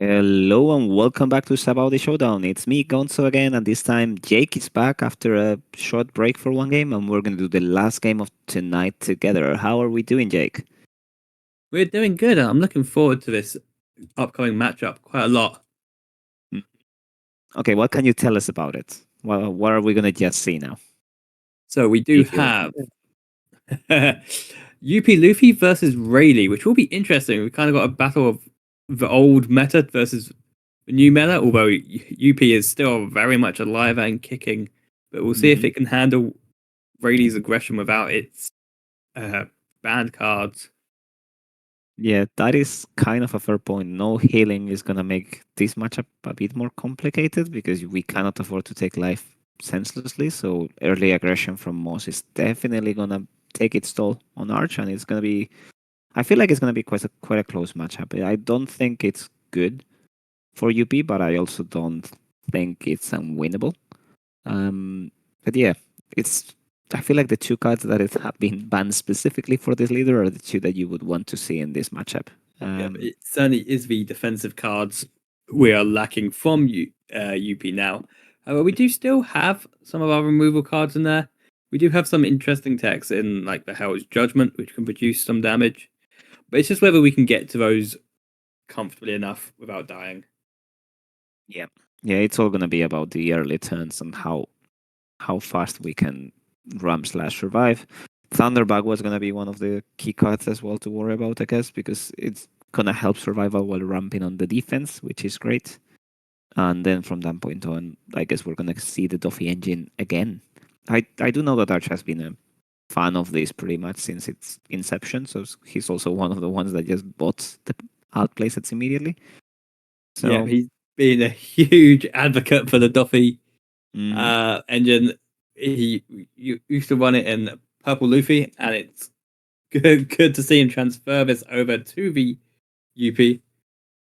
Hello and welcome back to Sabaudi Showdown. It's me, Gonzo, again, and this time Jake is back after a short break for one game, and we're going to do the last game of tonight together. How are we doing, Jake? We're doing good. I'm looking forward to this upcoming matchup quite a lot. Mm. Okay, what can you tell us about it? Well, what are we going to just see now? So we do If you have UP Luffy versus Rayleigh, which will be interesting. We kind of got a battle of the old meta versus the new meta, although UP is still very much alive and kicking. But we'll see if Mhm. it can handle Rayleigh's aggression without its uh, banned cards. Yeah, that is kind of a fair point. No healing is going to make this matchup a bit more complicated because we cannot afford to take life senselessly. So early aggression from Moss is definitely going to take its toll on Arch, and it's going to be. I feel like it's going to be quite a close matchup. I don't think it's good for UP, but I also don't think it's unwinnable. But yeah, it's. I feel like the two cards that have been banned specifically for this leader are the two that you would want to see in this matchup. Yeah, but it certainly is the defensive cards we are lacking from UP now. However, we do still have some of our removal cards in there. We do have some interesting techs in like the Hell's Judgment, which can produce some damage. But it's just whether we can get to those comfortably enough without dying. Yeah, yeah, it's all gonna be about the early turns and how fast we can ram/survive. Thunderbug was gonna be one of the key cards as well to worry about, I guess, because it's gonna help survival while ramping on the defense, which is great. And then from that point on, I guess we're gonna see the Duffy engine again. I do know that Arch has been a fan of this pretty much since its inception, so he's also one of the ones that just bought the outplay sets immediately. Yeah, So. he's been a huge advocate for the Duffy Mhm. engine. He used to run it in Purple Luffy, and it's good to see him transfer this over to the UP.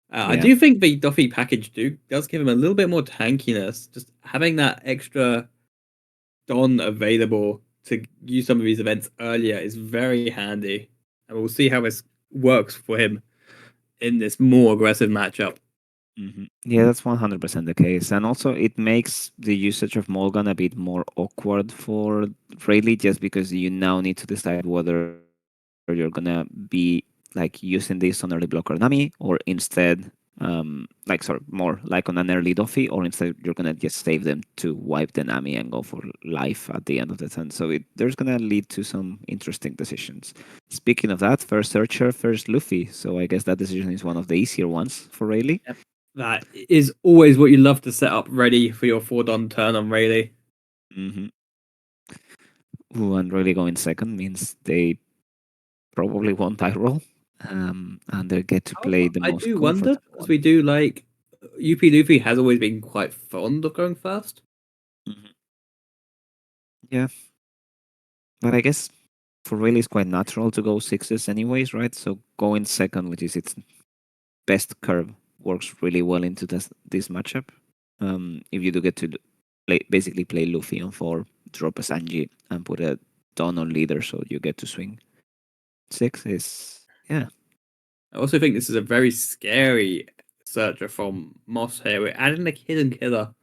I Yeah. do think the Duffy package does give him a little bit more tankiness. Just having that extra Don available to use some of these events earlier is very handy, and we'll see how this works for him in this more aggressive matchup. Yeah, that's 100% the case. And also, it makes the usage of Morgan a bit more awkward for Rayleigh just because you now need to decide whether you're gonna be like using this on early blocker Nami or instead, sorry, more like on an early Doffy, or instead you're gonna just save them to wipe the Nami and go for life at the end of the turn. So there's gonna lead to some interesting decisions. Speaking of that, first Searcher, first Luffy. So I guess that decision is one of the easier ones for Rayleigh. Yep. That is always what you love to set up ready for your 4 Don turn on Rayleigh. Mm-hmm. Ooh, and really going second means they probably won't die roll. And they get to play However, the I most do wonder comfortable because one. we do like UP Luffy has always been quite fond of going first. Mhm. Yeah, but I guess for really it's quite natural to go sixes anyways, right? So going second, which is its best curve, works really well into this matchup. If you do get to basically play Luffy on 4, drop a Sanji, and put a Don on leader, so you get to swing six is yeah. I also think this is a very scary searcher from Moss here. We're adding a hidden killer,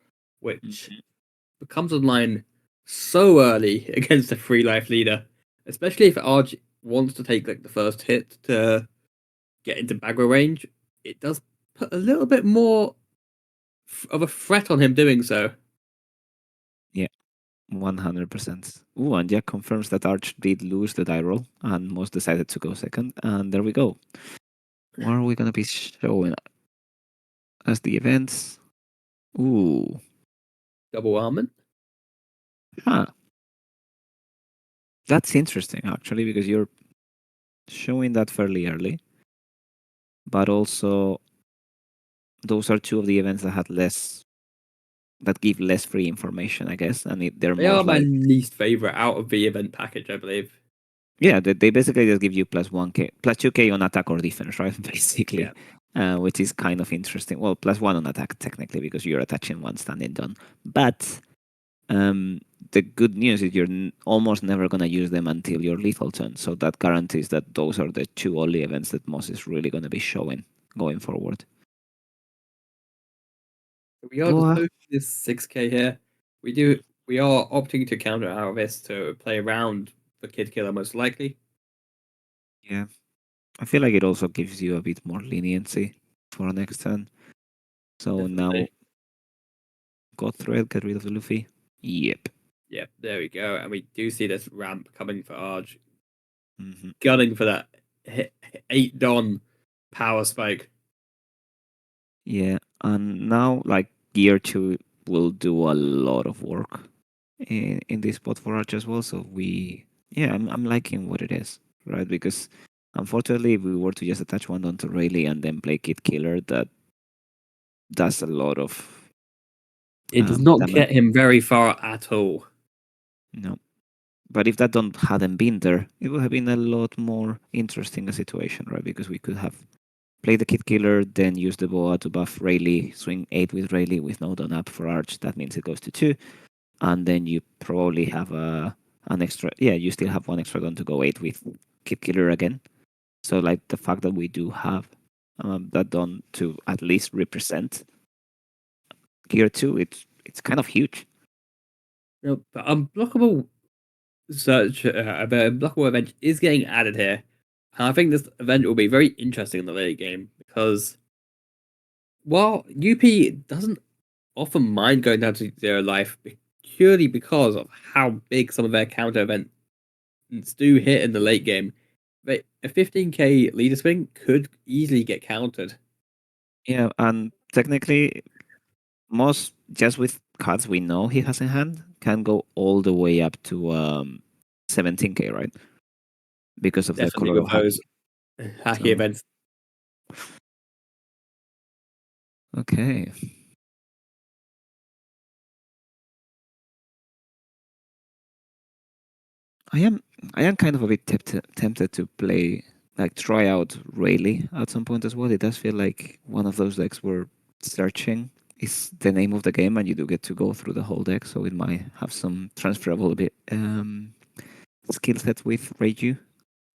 which Mhm. becomes online so early against a free life leader, especially if ARJ wants to take like the first hit to get into Bagro range. It does put a little bit more of a threat on him doing so. Yeah. 100%. Ooh, and Jack confirms that Arch did lose the die roll, and Moss decided to go second. And there we go. What are we going to be showing as the events? Ooh, Double almond. huh. That's interesting, actually, because you're showing that fairly early, but also those are two of the events that had less, that give less free information, I guess, and they're They more are my like, least favorite out of the event package, I believe. yeah, they basically just give you plus 1k, plus 2k on attack or defense, right? Yeah. Basically, which is kind of interesting. Well, plus 1 on attack, technically, because you're attaching one standing done. But the good news is you're almost never going to use them until your lethal turn. So that guarantees that those are the two only events that Moss is really going to be showing going forward. We are just Boa, posting this 6K here. We do. We are opting to counter out of this to play around the Kid Killer most likely. yeah. I feel like it also gives you a bit more leniency for next turn. So now Definitely. go through it, get rid of the Luffy. Yep. Yep, there we go. And we do see this ramp coming for ARJ, Hmm. gunning for that 8 Don power spike. Yeah, and now like gear two will do a lot of work in this spot for Arch as well. So yeah, I'm liking what it is, right? Because unfortunately, if we were to just attach one onto Rayleigh and then play Kid Killer, that does a lot of It does not damage. get him very far at all. No, but if that don't hadn't been there, it would have been a lot more interesting a situation, right? Because we could have played the Kid Killer, then use the Boa to buff Rayleigh, swing 8 with Rayleigh with no done up for Arch. That means it goes to 2, and then you probably have an extra. Yeah, you still have one extra gun to go 8 with Kid Killer again. So like the fact that we do have that done to at least represent Gear 2, it's kind of huge. No, but unblockable search, the unblockable event is getting added here. And I think this event will be very interesting in the late game because while UP doesn't often mind going down to zero life purely because of how big some of their counter events do hit in the late game, a 15k leader swing could easily get countered. Yeah, and technically, most just with cards we know he has in hand can go all the way up to 17k, right? Because of the Definitely color with of those Haki. hacky So events. okay, I am I am kind of a bit tempted to play like try out Rayleigh at some point as well. It does feel like one of those decks where searching is the name of the game, and you do get to go through the whole deck, so it might have some transferable bit skill set with Reiju.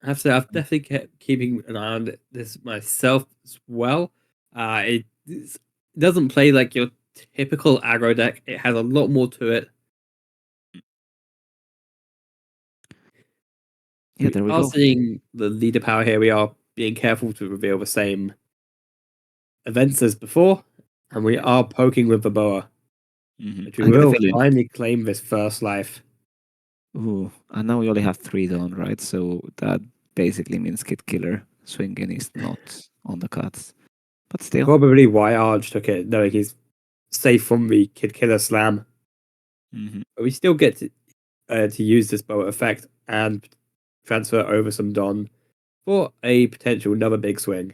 I have to say, I've definitely kept keeping an eye on this myself as well. It doesn't play like your typical aggro deck. It has a lot more to it. Yeah, We there we are go. seeing the leader power here. We are being careful to reveal the same events as before, and we are poking with the boa, which we I get the will feeling. finally claim this first life. Ooh, and now we only have 3 done, right? So that basically means Kid Killer swinging is not on the cards, but still. Probably why Arj took it, knowing he's safe from the Kid Killer slam. Hmm. But we still get to use this boa effect and transfer over some Don for a potential another big swing.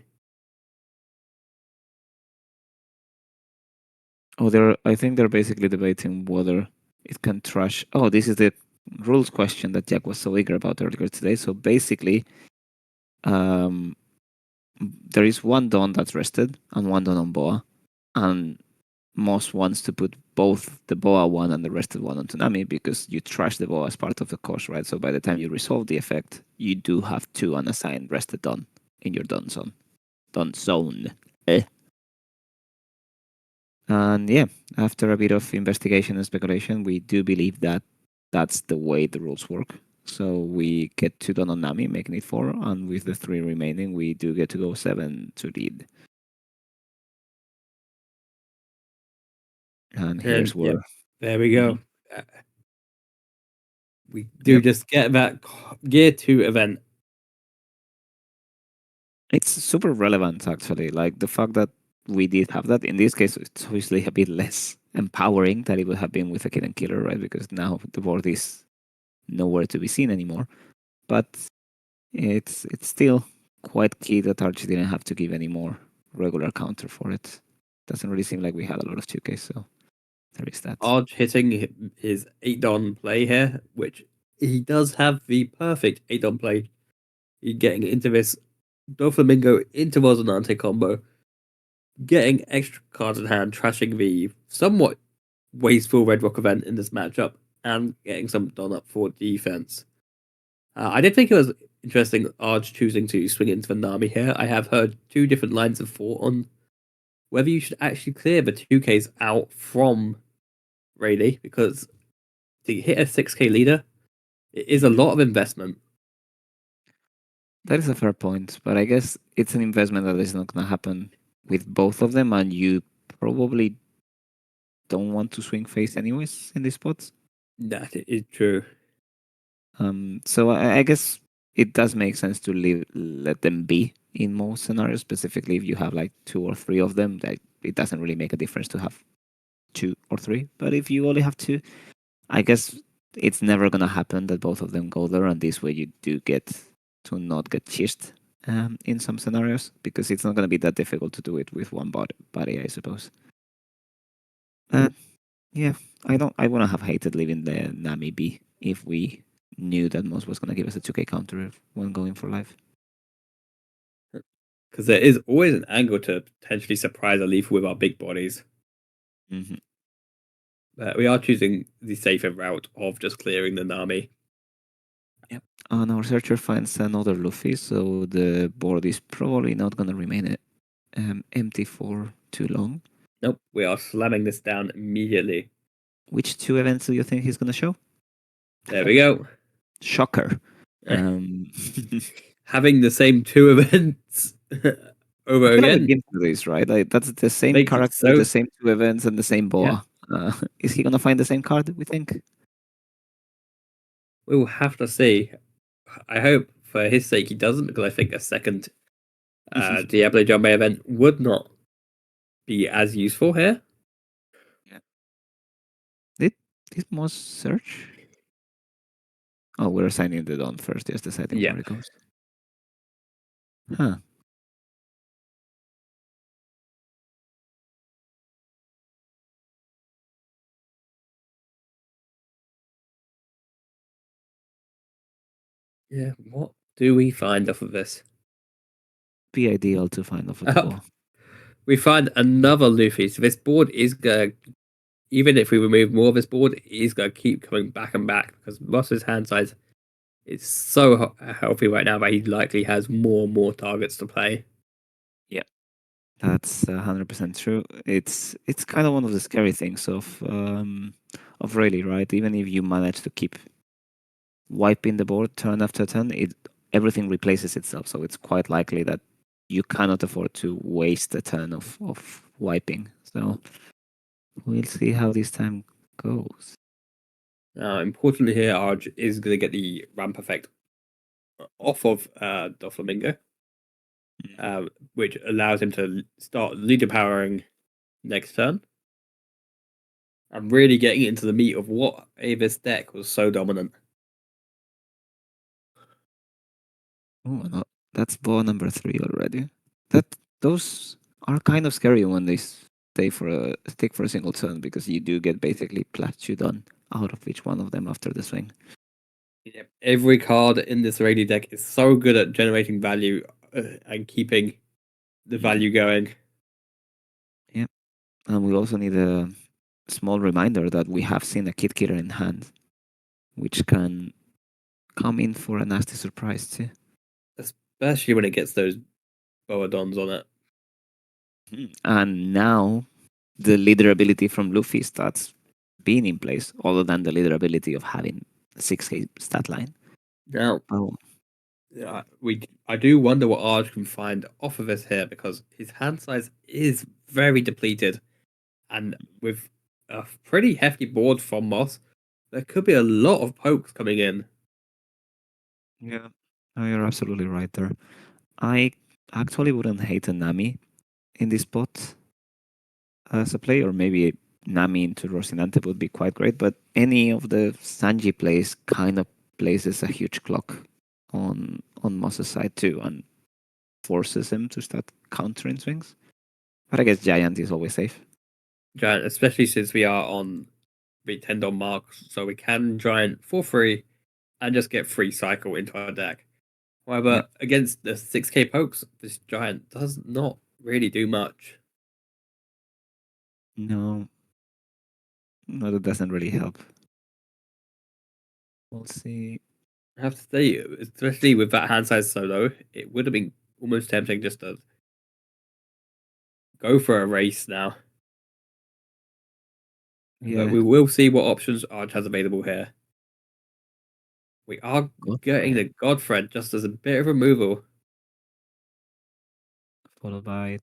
Oh, I think they're basically debating whether it can trash. Oh, this is the rules question that Jack was so eager about earlier today. So basically, um, there is one Dawn that's rested and one Dawn on Boa, and Moss wants to put both the Boa one and the rested one on Tsunami because you trash the Boa as part of the course, right? So by the time you resolve the effect, you do have 2 unassigned rested Dawn in your Dawn zone. Dawn zone. Eh. And yeah, after a bit of investigation and speculation, we do believe that that's the way the rules work. So we get 2 done on Nami, making it 4, and with the 3 remaining, we do get to go 7 to lead. And And here's yep, where. there we Mhm. go. Uh, we do Yep, just get that gear 2 event. it's super relevant actually. Like the fact that we did have that in this case, it's obviously a bit less empowering than it would have been with a Kid and Killer, right? Because now the board is nowhere to be seen anymore. But it's still quite key that Archie didn't have to give any more regular counter for it. Doesn't really seem like we had a lot of 2K, so there is that. Arj hitting his 8 Don play here, which he does have the perfect 8 Don play. He's getting into this Doflamingo into Rosinante combo, getting extra cards in hand, trashing the somewhat wasteful Red Rock event in this matchup, and getting some Don up for defense. I did think it was interesting Arj choosing to swing into the Nami here. I have heard 2 different lines of thought on whether you should actually clear the 2Ks out from Rayleigh, because to hit a 6K leader, it is a Mhm. lot of investment. That is a fair point, but I guess it's an investment that is not going to happen with both of them, and you probably don't want to swing face anyways in these spots. That is true. So I guess it does make sense to let them be in most scenarios, specifically if you have like two or three of them. That it doesn't really make a difference to have two or three. But if you only have two, I guess it's never gonna happen that both of them go there, and this way you do get to not get chased in some scenarios because it's not gonna be that difficult to do it with one body, I suppose. Uh, yeah, I don't. I wouldn't have hated leaving the Nami be if we knew that Moss was gonna give us a 2K counter when going for life. Because there is always an angle to potentially surprise a Leaf with our big bodies. Mm-hmm. We are choosing the safer route of just clearing the Nami. Yep. And our searcher finds another Luffy, so the board is probably not gonna remain empty for too long. Nope, we are slamming this down immediately. Which two events do you think he's gonna show? There we go. Shocker. Um, Having the same two events over what kind of a again gift is this, right? Like, that's the same makes it character, so. the same two events, and the same Yeah, boa. Is he gonna find the same card? We think. we will have to see. I hope for his sake he doesn't, because I think a second Diablo Jumbo event would not be as useful here. Yeah. Did Moss search? Oh, we're assigning the Dawn first, just deciding Yeah. where it goes. Huh. Yeah. What do we find off of this? Be ideal to find off of the Up. boa. We find another Luffy. So this board is going to, even if we remove more of this board, it is going to keep coming back and back because Moss's hand size is so healthy right now that he likely has more and more targets to play. Yeah. That's 100% true. It's kind of one of the scary things of Rayleigh, right? Even if you manage to keep wiping the board turn after turn, everything replaces itself. So it's quite likely that you cannot afford to waste a turn of wiping. So we'll see how this time goes. Importantly here, ARJ is going to get the ramp effect off of Doflamingo, which allows him to start leader powering next turn and really getting into the meat of what Avis deck was so dominant. Oh, no, that's ball number 3 already. That those are kind of scary when they stay for a stick for a single turn because you do get basically +2 done out of each one of them after the swing. Yep. Every card in this Rayleigh deck is so good at generating value and keeping the value going. Yep. And we also need a small reminder that we have seen a Kid Killer in hand, which can come in for a nasty surprise too. Especially when it gets those Boadons on it. And now the leader ability from Luffy starts being in place, other than the leader ability of having a 6K stat line. Now, Oh, I do wonder what ARJ can find off of this here because his hand size is very depleted, and with a pretty hefty board from Moss, there could be a lot of pokes coming in. yeah. No, you're absolutely right there. I actually wouldn't hate a Nami in this spot as a play, or maybe Nami into Rocinante would be quite great, but any of the Sanji plays kind of places a huge clock on Moss's side too and forces him to start countering swings. But I guess Giant is always safe. Giant, especially since we are on the 10 don mark, so we can Giant for free and just get free cycle into our deck. Yeah. However, against the 6K pokes, this Giant does not really do much. No, no, that doesn't really help. We'll see. I have to say, especially with that hand size so low, it would have been almost tempting just to go for a race now. But Yeah, we will see what options ARJ has available here. We are getting Godfred, the Godfred just as a bit of removal. followed by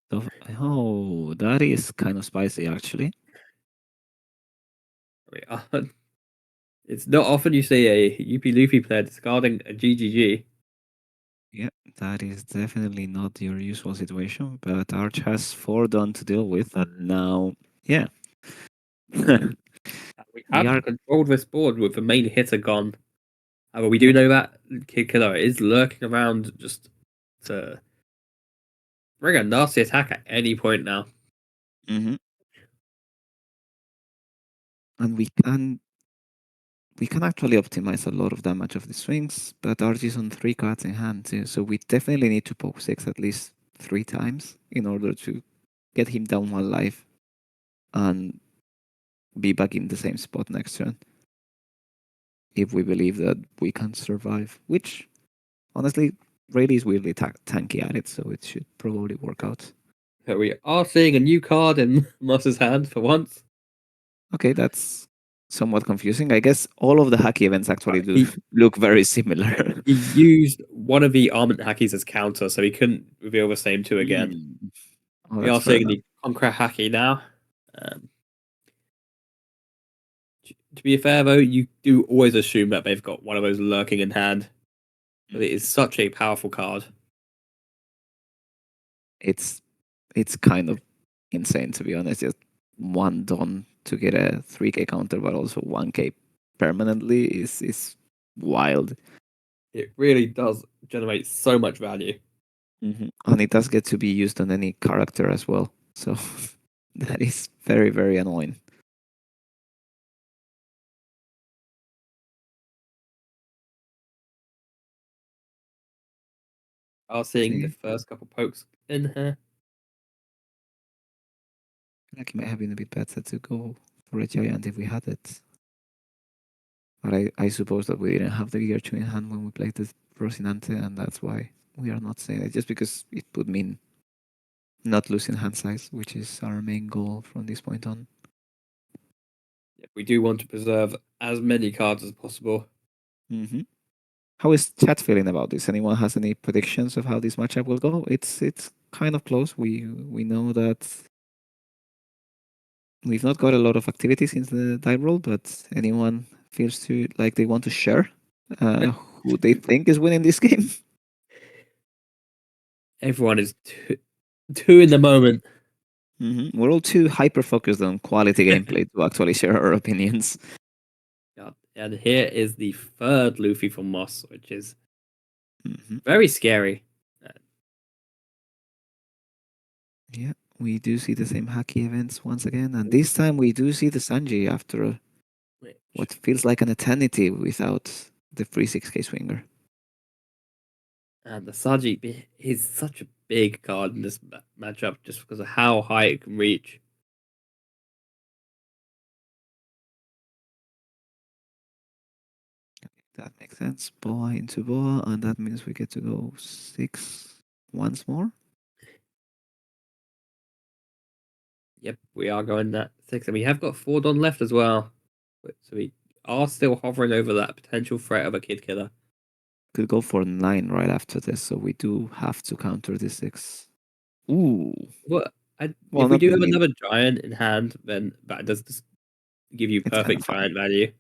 Oh, that is kind of spicy, actually. We are, it's not often you see a UP Luffy player discarding a GGG. Yeah, that is definitely not your usual situation, but Arch has four done to deal with, and now, yeah, We we have are. controlled this board with the main hitter gone. But we do Yep. know that Kid Killer is lurking around just to bring a nasty attack at any point now. Hmm. And we can actually optimize a lot of damage of the swings, but Arch is on three cards in hand too, so we definitely need to poke six at least three times in order to get him down one life and be back in the same spot next turn. If we believe that we can survive, which honestly, Rayleigh is weirdly tanky at it, so it should probably work out. So we are seeing a new card in Moss's hand for once. Okay, that's somewhat confusing. I guess all of the hacky events actually do He look very similar. he used one of the armament hackies as counter, so he couldn't reveal the same two again. Hmm. Oh, We that's are fair seeing enough. the Conqueror hacky now. Um, to be fair though, you do always assume that they've got one of those lurking in hand. But it is Mhm. such a powerful card. It's it's kind of insane to be honest. Just one don to get a 3k counter, but also 1k permanently is wild. It really does generate so much value. And it does get to be used on any character as well. So that is very, very annoying. Are seeing the See, first couple pokes in here. like it might have been a bit better to go for a giant if we had it. But I suppose that we didn't have the gear 2 in hand when we played the Rocinante, and that's why we are not saying it. Just because it would mean not losing hand size, which is our main goal from this point on. We do want to preserve as many cards as possible. Hmm. How is chat feeling about this? Anyone has any predictions of how this matchup will go? It's kind of close. We know that we've not got a lot of activity since the die roll, but anyone feels to like they want to share who they think is winning this game? Everyone is two in the moment. We're all too hyper focused on quality gameplay to actually share our opinions. Yeah, and here is the third Luffy from Moss, which is Hmm. very scary. Yeah, we do see the same hacky events once again, and this time we do see the Sanji after Which, what feels like an eternity without the free 6k swinger. and the Sajid is such a big card in this matchup just because of how high it can reach. That makes sense. Boa into Boa, and that means we get to go 6 once more. Yep, we are going that six, and we have got four Don left as well. So we are still hovering over that potential threat of a kid killer. Could go for 9 right after this, so we do have to counter the 6. Ooh. Well, Well, if we not do have really. another giant in hand, then that does just give you It's kind perfect of fine. giant value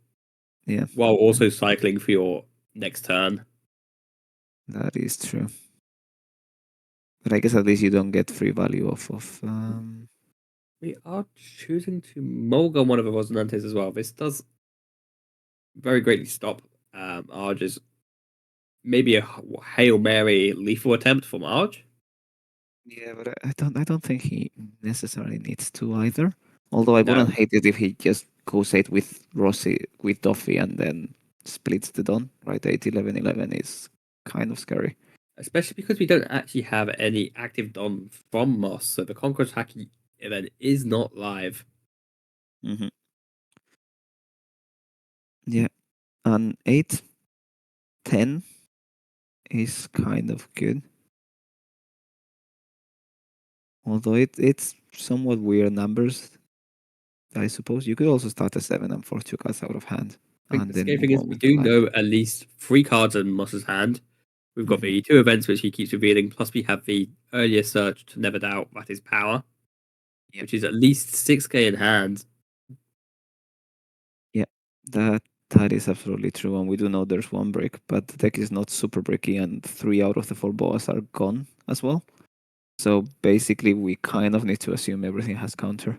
Yeah, while also cycling for your next turn. that is true. But I guess at least you don't get free value off of. We are choosing to Mulga one of the Rosinantes as well. This does very greatly stop Arj's maybe a Hail Mary lethal attempt from Arj. Yeah, but I don't think he necessarily needs to either. Although I No, wouldn't hate it if he just goes 8 with Rossi with Duffy and then splits the Don. Right, 8 11 11 is kind of scary. especially because we don't actually have any active Don from Moss, so the Conqueror's Haki event is not live. Hmm. Yeah, and 8 10 is kind of good. Although it's somewhat weird numbers, I suppose. You could also start a 7 and force two cards out of hand I think and the then scary move thing is on we with your do life. know at least 3 cards in Moss's hand. We've got Hmm. the 2 events which he keeps revealing, plus we have the earlier search to never doubt that is power, Yep. which is at least 6k in hand. Yeah, that is absolutely true. And we do know there's one brick, but the deck is not super bricky, and 3 out of the 4 boas are gone as well. So basically, we kind of need to assume everything has counter.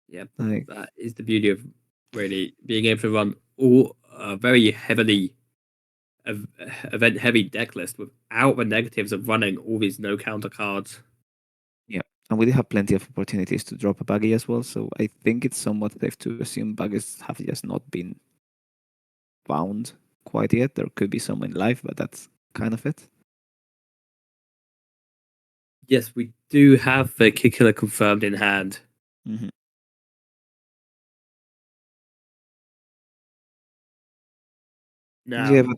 Yeah, Like, that is the beauty of really being able to run all very heavily event heavy deck list without the negatives of running all these no counter cards. yeah. And we do have plenty of opportunities to drop a buggy as well. So I think it's somewhat safe to assume buggies have just not been found quite yet. There could be some in life, but that's kind of it. Yes, we do have the Kick Killer confirmed in hand. Hmm. Yeah, Now, but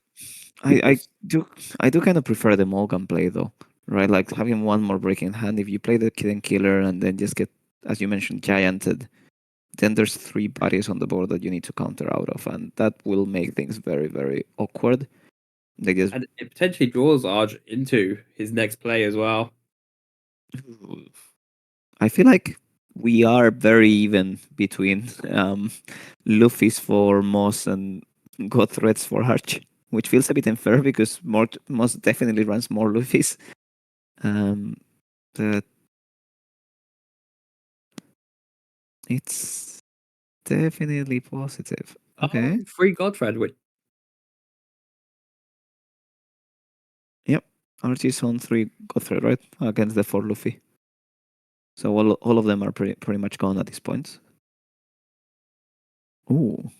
we'll I do I do kind of prefer the Morgan play though, right? Like having one more break in hand. If you play the Kid and Killer and then just get, as you mentioned, gianted, then there's 3 bodies on the board that you need to counter out of, and that will make things very very awkward. They just and it potentially draws ARJ into his next play as well. I feel like we are very even between Luffy's for Moss and God Threats for Arch, which feels a bit unfair because Moss definitely runs more Luffy's. Um, but it's definitely positive. Oh, Okay. free Godfred, which Yep. Arch is on 3 God Threat, right? Against the 4 Luffy. So all of them are pretty much gone at this point. Ooh.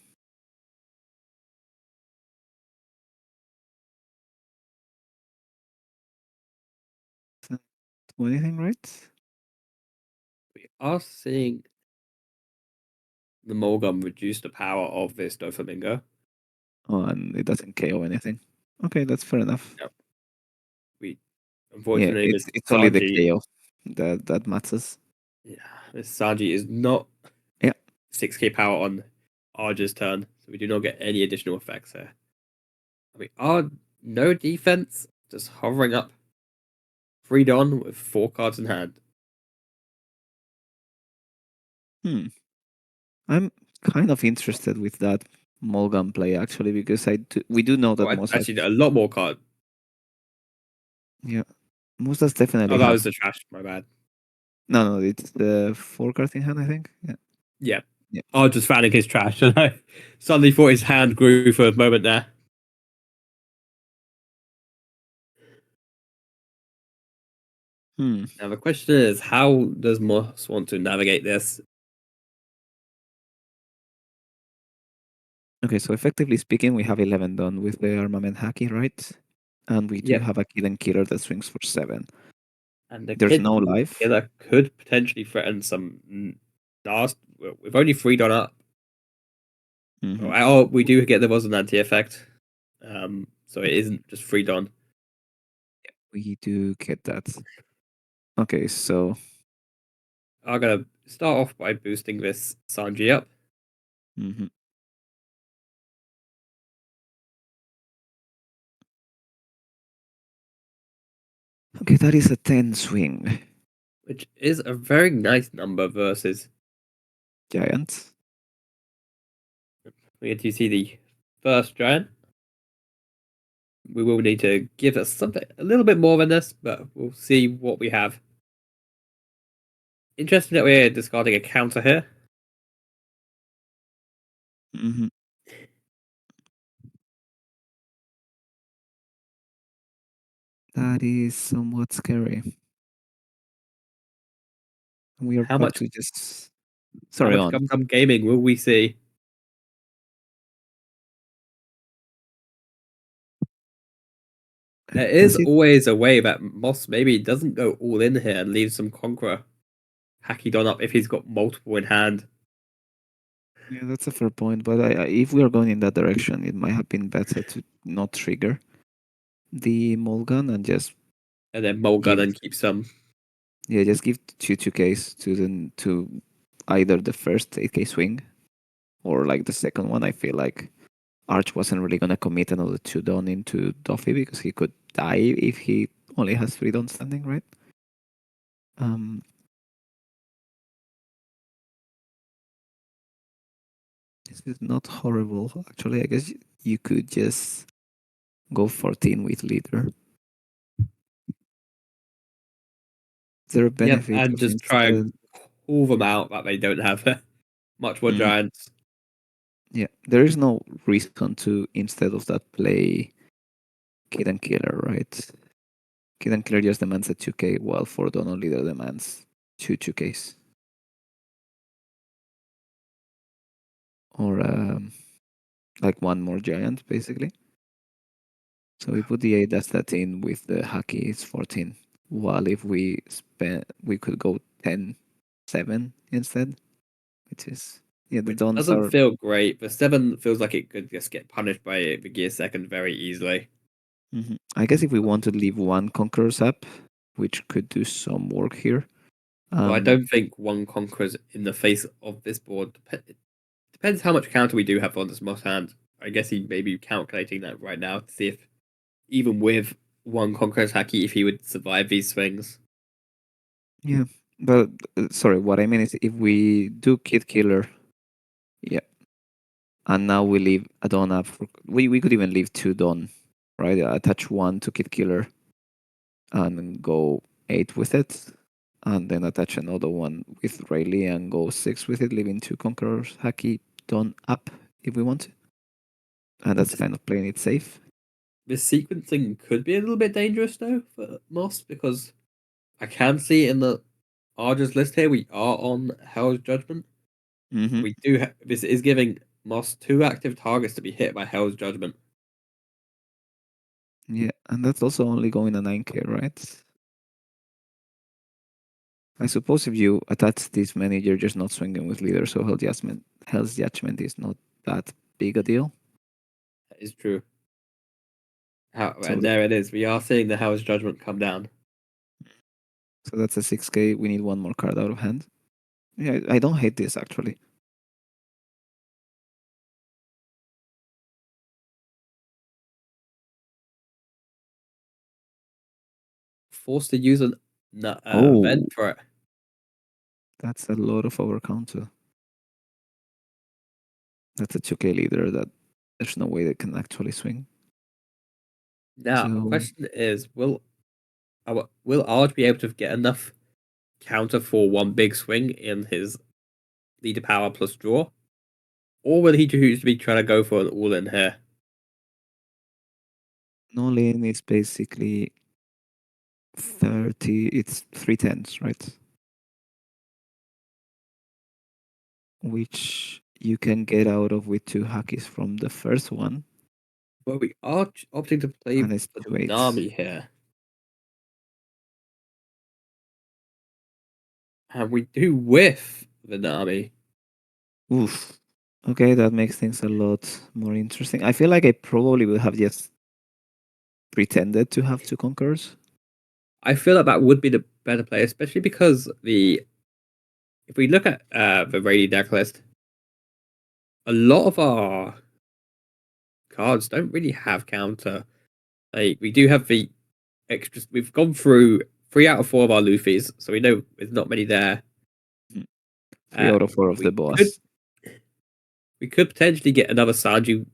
Doesn't do anything, right? we are seeing the Morgum reduce the power of this Doflamingo. Oh, and it doesn't KO anything. Okay, that's fair enough. No, we Yeah, unfortunately it's Miss it's only the Sanji. KO that matters. Yeah, Miss Sanji is not Yeah. 6k power on Arja's turn, so we do not get any additional effects here. We are no defense, just hovering up, freed on with 4 cards in hand. Hmm. I'm kind of interested with that Mulgan play actually because we do know Oh, that Moss has, actually, a lot more cards. yeah, Moss does definitely Oh, that was have, the trash. My bad. no, it's the 4 cards in hand, I think. Yeah. Yeah. Yeah. I was just fanning his trash, and I suddenly thought his hand grew for a moment there. Hmm. Now the question is, how does Moss want to navigate this? Okay, so effectively speaking, we have 11 done with the armament haki, right? And we do Yep. have a kill and killer that swings for 7. And the There's kid no life. killer could potentially threaten some last. We've only freed on up. Hmm. Oh, we do get there was an anti effect. So it isn't just freed on. We do get that. Okay, so I'm gonna start off by boosting this Sanji up. mhm. Okay, that is a 10 swing. Which is a very nice number versus. Giant. We get to see the first giant. We will need to give us something a little bit more than this, but we'll see what we have. Interesting that we're discarding a counter here. Hmm. That is somewhat scary. We are How about much to just. how Sorry, much on. Gum Gum Gaming will we see? There is Does it? always a way that Moss maybe doesn't go all in here and leaves some Conqueror hacky done up if he's got multiple in hand. Yeah, that's a fair point. But if we are going in that direction, it might have been better to not trigger the Mulgan and just And then Mulgun give. and keep some. Yeah, just give two 2Ks to either the first 8K swing or like the second one. I feel like Arch wasn't really gonna commit another 2 Dawn into Duffy because he could die if he only has 3 Dawn standing, right? Um, this is not horrible actually. I guess you could just go 14 with leader. Is there a Yep, benefit and of just try instead? and pull them out that they don't have much more Mm, giants. yeah, there is no reason to instead of that play Kid and Killer, right? Kid and Killer just demands a 2K, while 4 Dawn on leader demands two 2Ks. Or like one more giant, basically. So we put the 8 that's that in with the Haki is 14. While if we could go 10-7 instead, which is, yeah, the Which Dons doesn't are. feel great. The 7 feels like it could just get punished by the gear second very easily. Mhm. I guess if we want to leave one Conqueror's up, which could do some work here. But I Um, don't think one conquers in the face of this board. It depends how much counter we do have on this Moss hand. I guess he may be calculating that right now to see if, even with one conqueror's haki, if he would survive these swings. yeah, but sorry, what I mean is if we do Kid Killer, yeah, and now we leave a Dawn up. We could even leave 2 Dawn, right? Attach one to Kid Killer and go 8 with it, and then attach another one with Rayleigh and go 6 with it, leaving 2 Conquerors Haki Dawn up if we want to. And that's kind of playing it safe. This sequencing could be a little bit dangerous though for Moss because I can see in the ARJ's list here we are on Hell's Judgment. Hmm. We do this is giving Moss 2 active targets to be hit by Hell's Judgment. Yeah, and that's also only going a 9K, right? I suppose if you attach this many, you're just not swinging with leader, so Hell's Judgment is not that big a deal. That is true. So And there it is. We are seeing the Hell's Judgment come down. so that's a 6K. We need one more card out of hand. Yeah, I don't hate this actually. Forced to use an Oh, vent for it. that's a lot of over counter. That's a 2K leader that there's no way they can actually swing. Now, the So question is, will Arj be able to get enough counter for one big swing in his leader power plus draw? Or will he choose to be trying to go for an all in here? no lane is basically 30. It's 3 10s, right? Which you can get out of with 2 Hakis from the first one, Well, we are opting to play and it's the 2 8s. Nami here. And we do whiff the Nami. Oof. Okay, that makes things a lot more interesting. I feel like I probably would have just pretended to have 2 Conquerors. I feel like that would be the better play, especially because the if we look at the Rayleigh deck list, a lot of our cards don't really have counter. Like we do have the extras. We've gone through 3 out of 4 of our Luffy's, so we know there's not many there. Mhm. Three Uh, out of four of the we could boss. we could potentially get another Sanju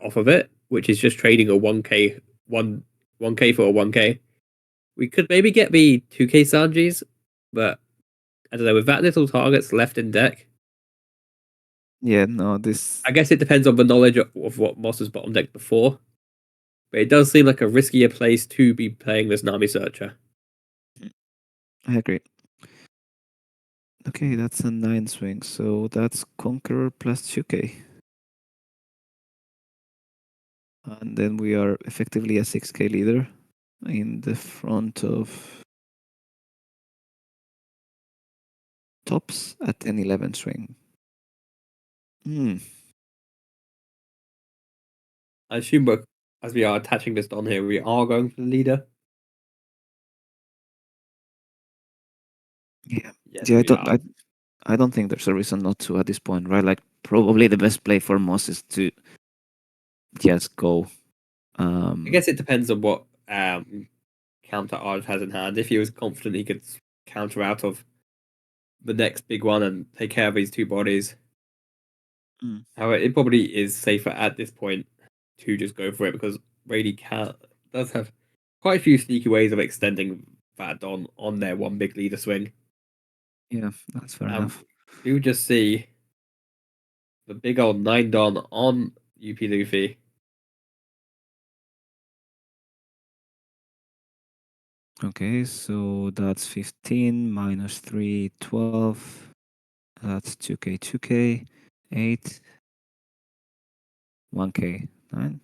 off of it, which is just trading a 1k 1k for a 1k. We could maybe get the 2k Sanjis, but I don't know. With that little targets left in deck, Yeah, no, this I guess it depends on the knowledge of what Moss's bottom deck before. But it does seem like a riskier place to be playing this Nami Searcher. I agree. Okay, that's a 9 swing, so that's Conqueror plus 2K. And then we are effectively a 6K leader in the front of tops at an 11 swing. Hmm. I assume as we are attaching this on here, we are going for the leader. Yeah, Yes, yeah. we are. I don't think there's a reason not to at this point, right? Like probably the best play for Moss is to just go. I Um, guess it depends on what counter ARJ has in hand. If he was confident he could counter out of the next big one and take care of these two bodies. mm, However, it probably is safer at this point to just go for it because Rayleigh does have quite a few sneaky ways of extending that on their one big leader swing. yeah, that's fair And enough. you just see the big old 9 Don on UP Luffy. Okay, so that's 15 minus 3, 12. That's 2k, 2k, 8, 1k, 9.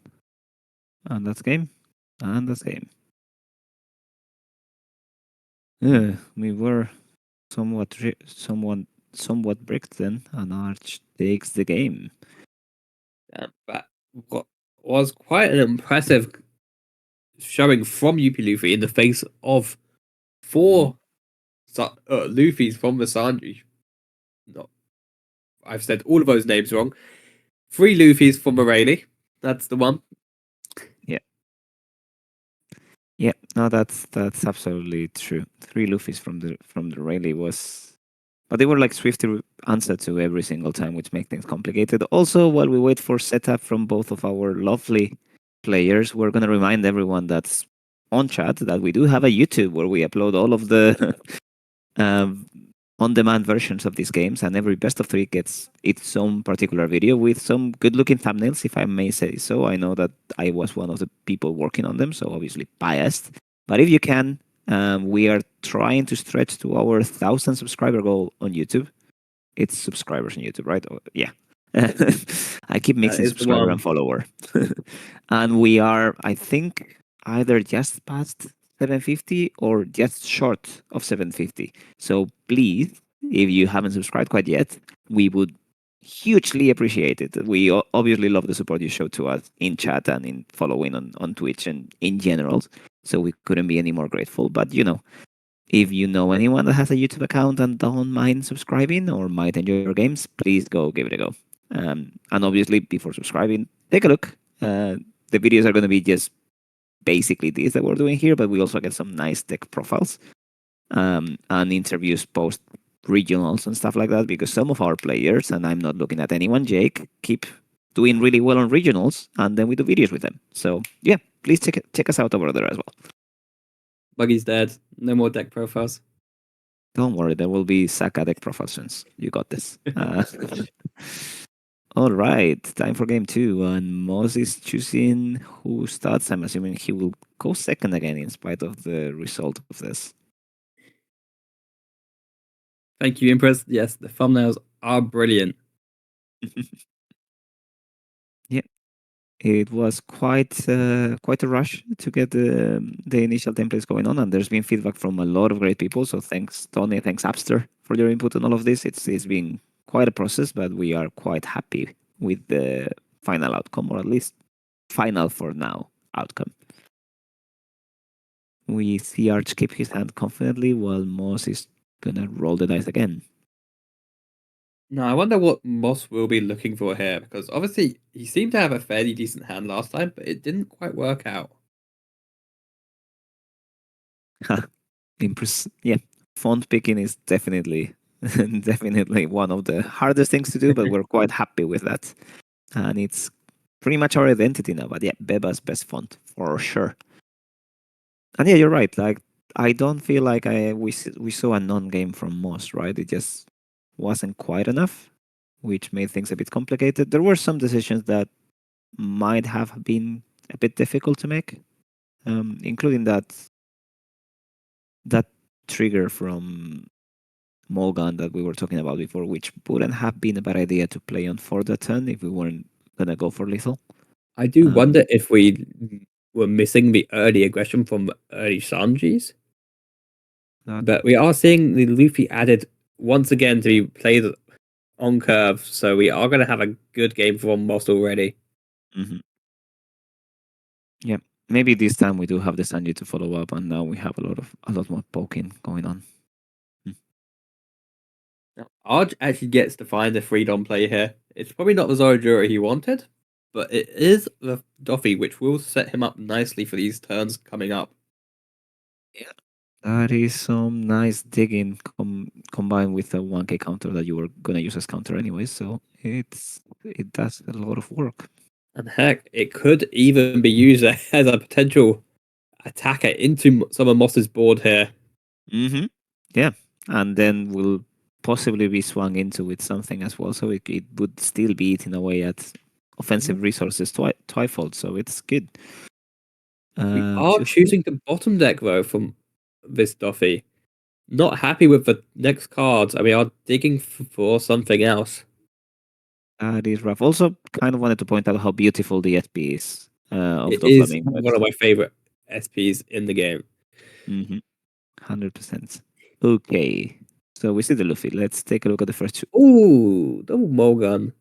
And that's game. And that's game. We were somewhat bricked then, and Arch takes the game. But what was quite an impressive showing from UP Luffy in the face of Mhm. four Luffy's from the Sanji. No, I've said all of those names wrong. Three Luffy's from the Rayleigh. That's the one. Yeah, yeah. No, that's absolutely true. Three Luffy's from the Rayleigh was, but they were like swifter answer to every single time, which make things complicated. Also, while we wait for setup from both of our lovely players, we're gonna remind everyone that's on chat that we do have a YouTube where we upload all of the um, on-demand versions of these games, and every best of three gets its own particular video with some good-looking thumbnails, if I may say so. I know that I was one of the people working on them, so obviously biased. But if you can, we are trying to stretch to our 1,000 subscriber goal on YouTube. It's subscribers on YouTube, right? Yeah. I keep That mixing is the subscriber one. and follower. And we are, I think, either just past 750 or just short of 750. So please, if you haven't subscribed quite yet, we would hugely appreciate it. We obviously love the support you show to us in chat and in following on Twitch and in general. So we couldn't be any more grateful. But if you know anyone that has a YouTube account and don't mind subscribing or might enjoy your games, please go give it a go. And obviously, before subscribing, take a look. The videos are going to be just basically this that we're doing here, but we also get some nice tech profiles and interviews post regionals and stuff like that because some of our players, and I'm not looking at anyone, Jake, keep doing really well on regionals, and then we do videos with them. So yeah, please check us out over there as well. Buggy's dead. No more deck profiles. Don't worry, there will be Saka deck profiles. You got this. All right, time for game two. And Moz is choosing who starts. I'm assuming he will go second again in spite of the result of this. Thank you, Empress. Yes, the thumbnails are brilliant. Yeah, it was quite a rush to get the initial templates going on, and there's been feedback from a lot of great people. So thanks, Tony. Thanks, Abster, for your input on all of this. It's been quite a process, but we are quite happy with the final outcome, or at least final for now outcome. We see Arch keep his hand confidently while Moss is gonna roll the dice again. Now, I wonder what Moss will be looking for here because obviously he seemed to have a fairly decent hand last time, but it didn't quite work out. Yeah, font picking is definitely definitely one of the hardest things to do, but we're quite happy with that, and it's pretty much our identity now. But yeah, Beba's best font for sure. And yeah, you're right. Like I don't feel like we saw a non-game from Moss, right? It just wasn't quite enough, which made things a bit complicated. There were some decisions that might have been a bit difficult to make, including that trigger from Morgan that we were talking about before, which wouldn't have been a bad idea to play on for the turn if we weren't gonna go for lethal. I do Um, wonder if we were missing the early aggression from early Sanjis, that but we are seeing the Luffy added once again to be played on curve, so we are going to have a good game from Moss already. mhm. Yeah, maybe this time we do have the Sanji to follow up, and now we have a lot more poking going on. Hmm. Now, ARJ actually gets to find the freedom play here. It's probably not the Zoro he wanted, but it is the Duffy, which will set him up nicely for these turns coming up. Yeah. That is some nice digging combined with a 1k counter that you were gonna use as counter anyway, so it does a lot of work. And heck, it could even be used as a potential attacker into some of Moss's board here. Mm-hmm. Yeah, and then we'll possibly be swung into with something as well, so it would still be eating away at offensive resources twifold, so it's good. We are Just choosing the bottom deck though from this Duffy. Not happy with the next cards, and we are digging for something else. that is rough. Also, kind of wanted to point out how beautiful the SP is of It the is flaming. one of my favorite SPs in the game. Mm-hmm. 100%. Okay, so we see the Luffy. Let's take a look at the first two. Ooh, double Mulligan.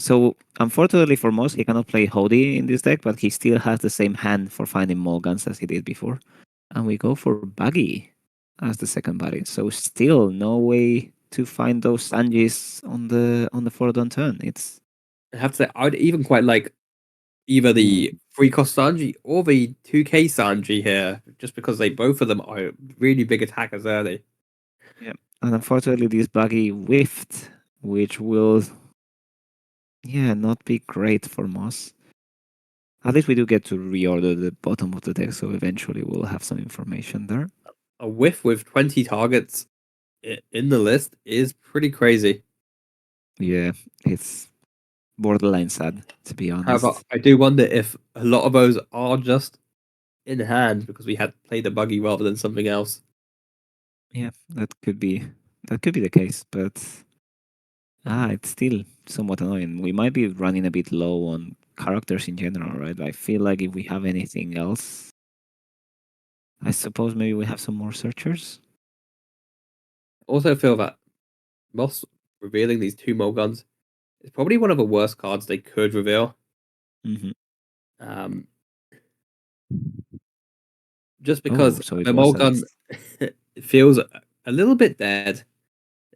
So, unfortunately for Moss, he cannot play Hody in this deck, but he still has the same hand for finding Mulligans as he did before. And we go for Buggy as the second body. So, still no way to find those Sanjis on the foredown turn. It's I have to say, I'd even quite like either Ooh, the 3-cost Sanji or the 2k Sanji here, just because they both of them are really big attackers early. yeah. And unfortunately, this Buggy whiffed, which will, yeah, not be great for Moss. At least we do get to reorder the bottom of the deck, so eventually we'll have some information there. A whiff with 20 targets in the list is pretty crazy. Yeah, it's borderline sad, to be However, honest. I do wonder if a lot of those are just in hand because we had played the buggy rather than something else. Yeah, that could be the case, but it's still somewhat annoying. We might be running a bit low on characters in general, right? I feel like if we have anything else, I suppose maybe we have some more searchers. Also, feel that Moss revealing these two Mulguns is probably one of the worst cards they could reveal. Hmm. Um, just Oh, because so it the wasn't. Mulgun feels a little bit dead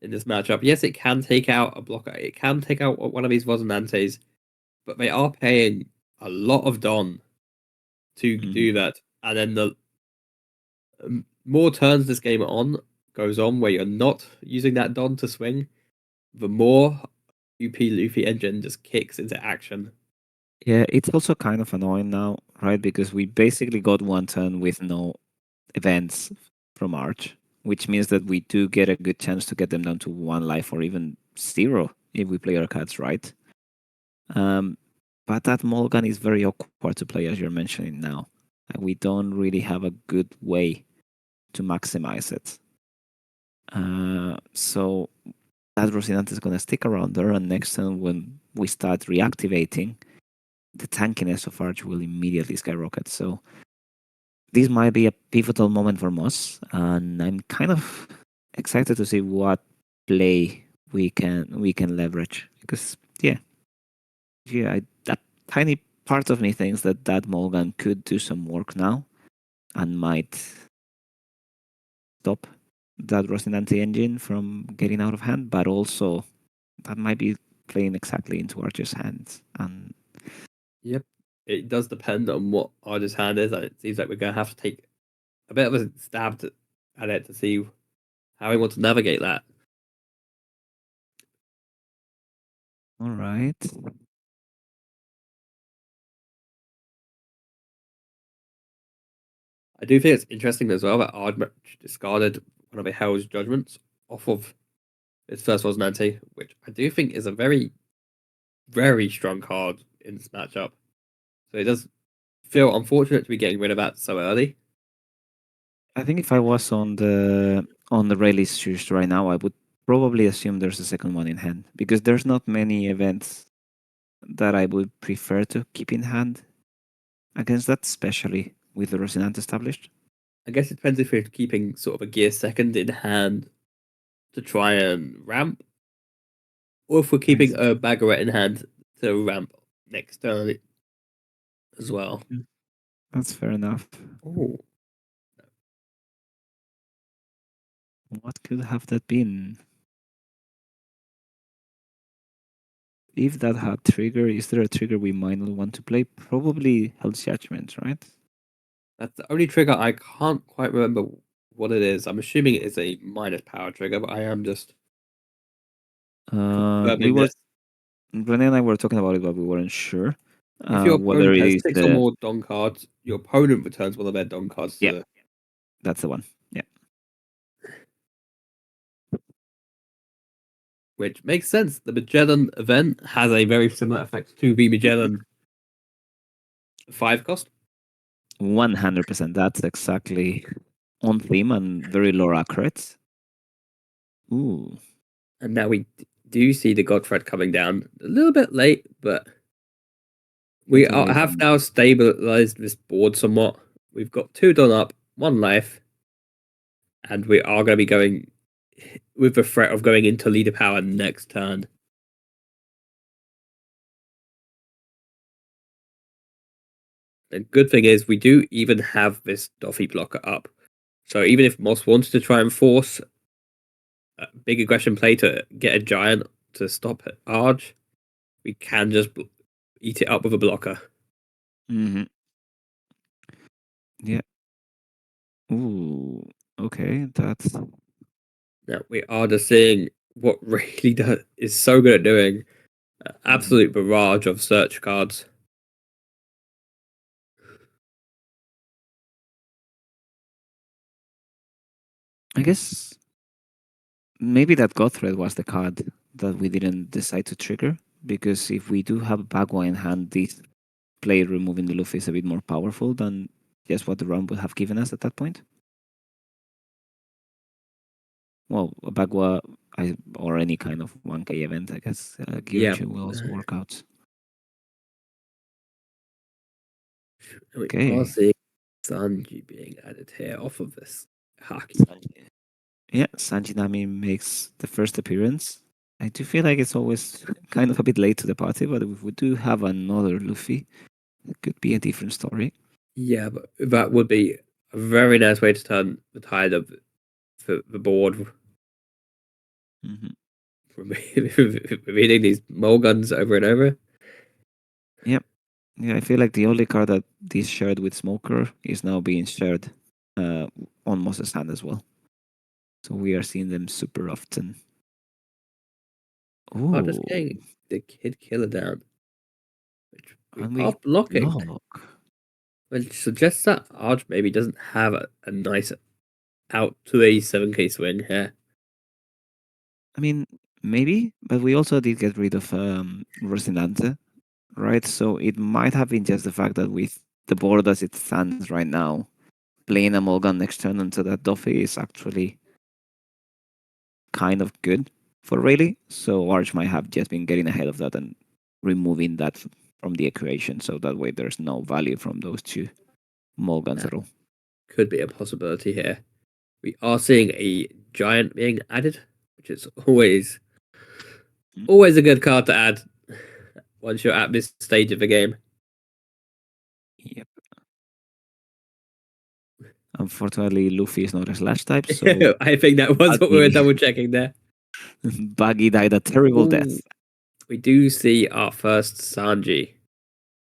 in this matchup. Yes, it can take out a blocker, it can take out one of these Rosinantes, but they are paying a lot of Don to Hmm. do that. And then the more turns this game goes on where you're not using that Don to swing, the more UP Luffy engine just kicks into action. Yeah, it's also kind of annoying now, right? Because we basically got one turn with no events from Arch, which means that we do get a good chance to get them down to one life or even zero if we play our cards right. Um, but that Mulligan is very awkward to play, as you're mentioning now. We don't really have a good way to maximize it. So that Rosinante is going to stick around there, and next turn when we start reactivating, the tankiness of Arch will immediately skyrocket. So this might be a pivotal moment for Moss, and I'm kind of excited to see what play we can leverage because that tiny part of me thinks that Mulligan could do some work now and might stop that Rosinante engine from getting out of hand, but also that might be playing exactly into Archer's hands. And Yep. It does depend on what Arja's hand is, and it seems like we're going to have to take a bit of a stab at it to see how we want to navigate that. all right, I do think it's interesting as well that Ard discarded one of the Hell's Judgments off of his first Rosinante, which I do think is a very, very strong card in this matchup. So it does feel unfortunate to be getting rid of that so early. I think if I was on the Rayleigh's shoes right now, I would probably assume there's a second one in hand because there's not many events that I would prefer to keep in hand against that, especially with the Rosinante established. I guess it depends if you're keeping sort of a gear second in hand to try and ramp, or if we're I keeping see. a Bagarette in hand to ramp next turn as well. Yeah, that's fair enough. Oh, What could have that been? if that had trigger, is there a trigger we might not want to play? Probably Hell's Judgment, right? That's the only trigger I can't quite remember what it is. I'm assuming it is a minus power trigger, but I am just We confirming were this. Rene and I were talking about it, but we weren't sure If your whether opponent it has is 6 or the more Don cards, your opponent returns one of their Don cards to yeah, the. that's the one. Yeah. Which makes sense. The Magellan event has a very similar effect to the Magellan 5 cost. 100%. That's exactly on theme and very lore accurate. Ooh. And now we do see the Godthread coming down a little bit late, but we Little late. have now stabilized this board somewhat. We've got 2 done up, 1 life, and we are going to be going with the threat of going into leader power next turn. The good thing is we do even have this Duffy blocker up. So even if Moss wanted to try and force a big aggression play to get a giant to stop ARJ, we can just eat it up with a blocker. Mm-hmm. Yeah. Ooh. Okay. That's. Now we are just seeing what Rayleigh is so good at doing. Mhm. Absolute barrage of search cards. I guess maybe that God thread was the card that we didn't decide to trigger because if we do have Bagua in hand, this play removing the Luffy is a bit more powerful than just what the run would have given us at that point. Well, a Bagua or any kind of 1K event, I guess Yeah. Gearchu will also work out. We are Okay. seeing Sanji being added here off of this Haki. Yeah, Sanjinami makes the first appearance. I do feel like it's always kind of a bit late to the party, but if we do have another Luffy, it could be a different story. Yeah, but that would be a very nice way to turn the tide of the board Hmm. from reading these mulguns over and over. Yep. Yeah, I feel like the only card that this shared with Smoker is now being shared uh, on Moses' hand as well. So we are seeing them super often. Are just Ooh, getting the Kid Killer down, which we and are we blocking, block. which suggests that Arch maybe doesn't have a nice out to a 7k swing here. I mean, maybe, but we also did get rid of Rocinante, right? So it might have been just the fact that with the board as it stands right now, playing a Mulligan next turn into that Duffy is actually kind of good for Rayleigh. So Arch might have just been getting ahead of that and removing that from the equation. So that way there's no value from those two Mulligans That at all. could be a possibility here. We are seeing a giant being added, which is always a good card to add once you're at this stage of the game. Yep. Unfortunately, Luffy is not a slash type, so I think that was what we were Baggy, double checking there. Baggy died a terrible Ooh, death. we do see our first Sanji.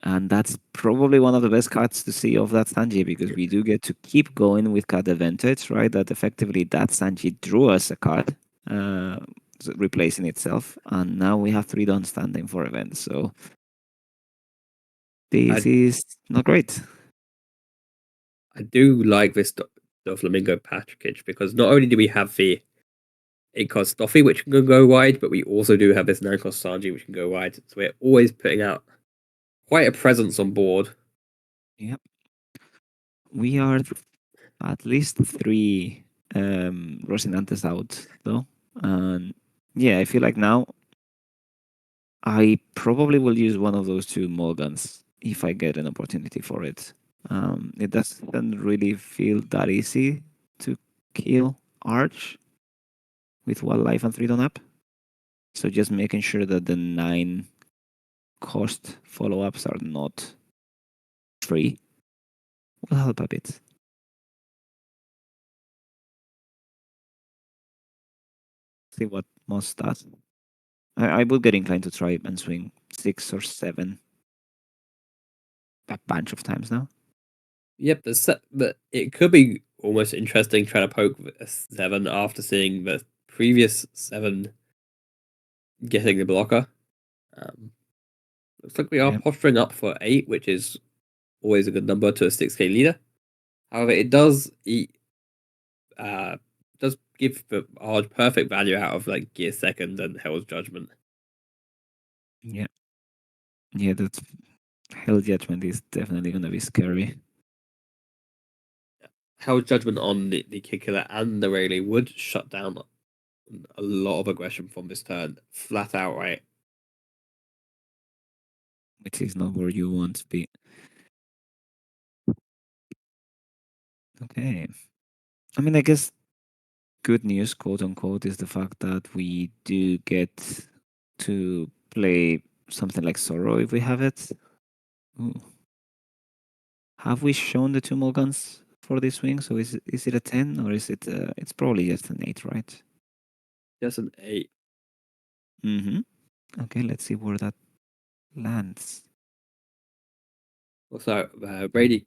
And that's probably one of the best cards to see of that Sanji because we do get to keep going with card advantage, right? That effectively that Sanji drew us a card, uh, replacing itself, and now we have 3 done standing for events. So this I is not great. I do like this Doflamingo package because not only do we have the 8-cost Doffy, which can go wide, but we also do have this 9-cost Sanji, which can go wide. So we're always putting out quite a presence on board. Yep, we are at least 3 Rocinantes out though, and yeah, I feel like now I probably will use one of those 2 Mulligans if I get an opportunity for it. It doesn't really feel that easy to kill Arch with 1 life and 3 done up. So just making sure that the 9 cost follow ups are not free will help a bit. See what Moss does. I would get inclined to try and swing 6 or 7 a bunch of times now. Yep, but it could be almost interesting trying to poke a 7 after seeing the previous 7 getting the blocker. Um, Looks like we are Yeah, posturing up for 8, which is always a good number to a 6k leader. However, it uh does give the odd perfect value out of like Gear Second and Hell's Judgment. yeah, yeah. That Hell Judgment is definitely gonna be scary. Hell's Judgment on the Kid Killer and the Rayleigh would shut down a lot of aggression from this turn, flat out, right? Which is not where you want to be. Okay. I mean, I guess good news, quote unquote, is the fact that we do get to play something like Sorrow if we have it. Ooh. Have we shown the two Mulgans for this swing? So is it a 10 or is it? It's probably just an 8, right? Just an 8. Mm-hmm. Okay, let's see where that lands. Also, Brady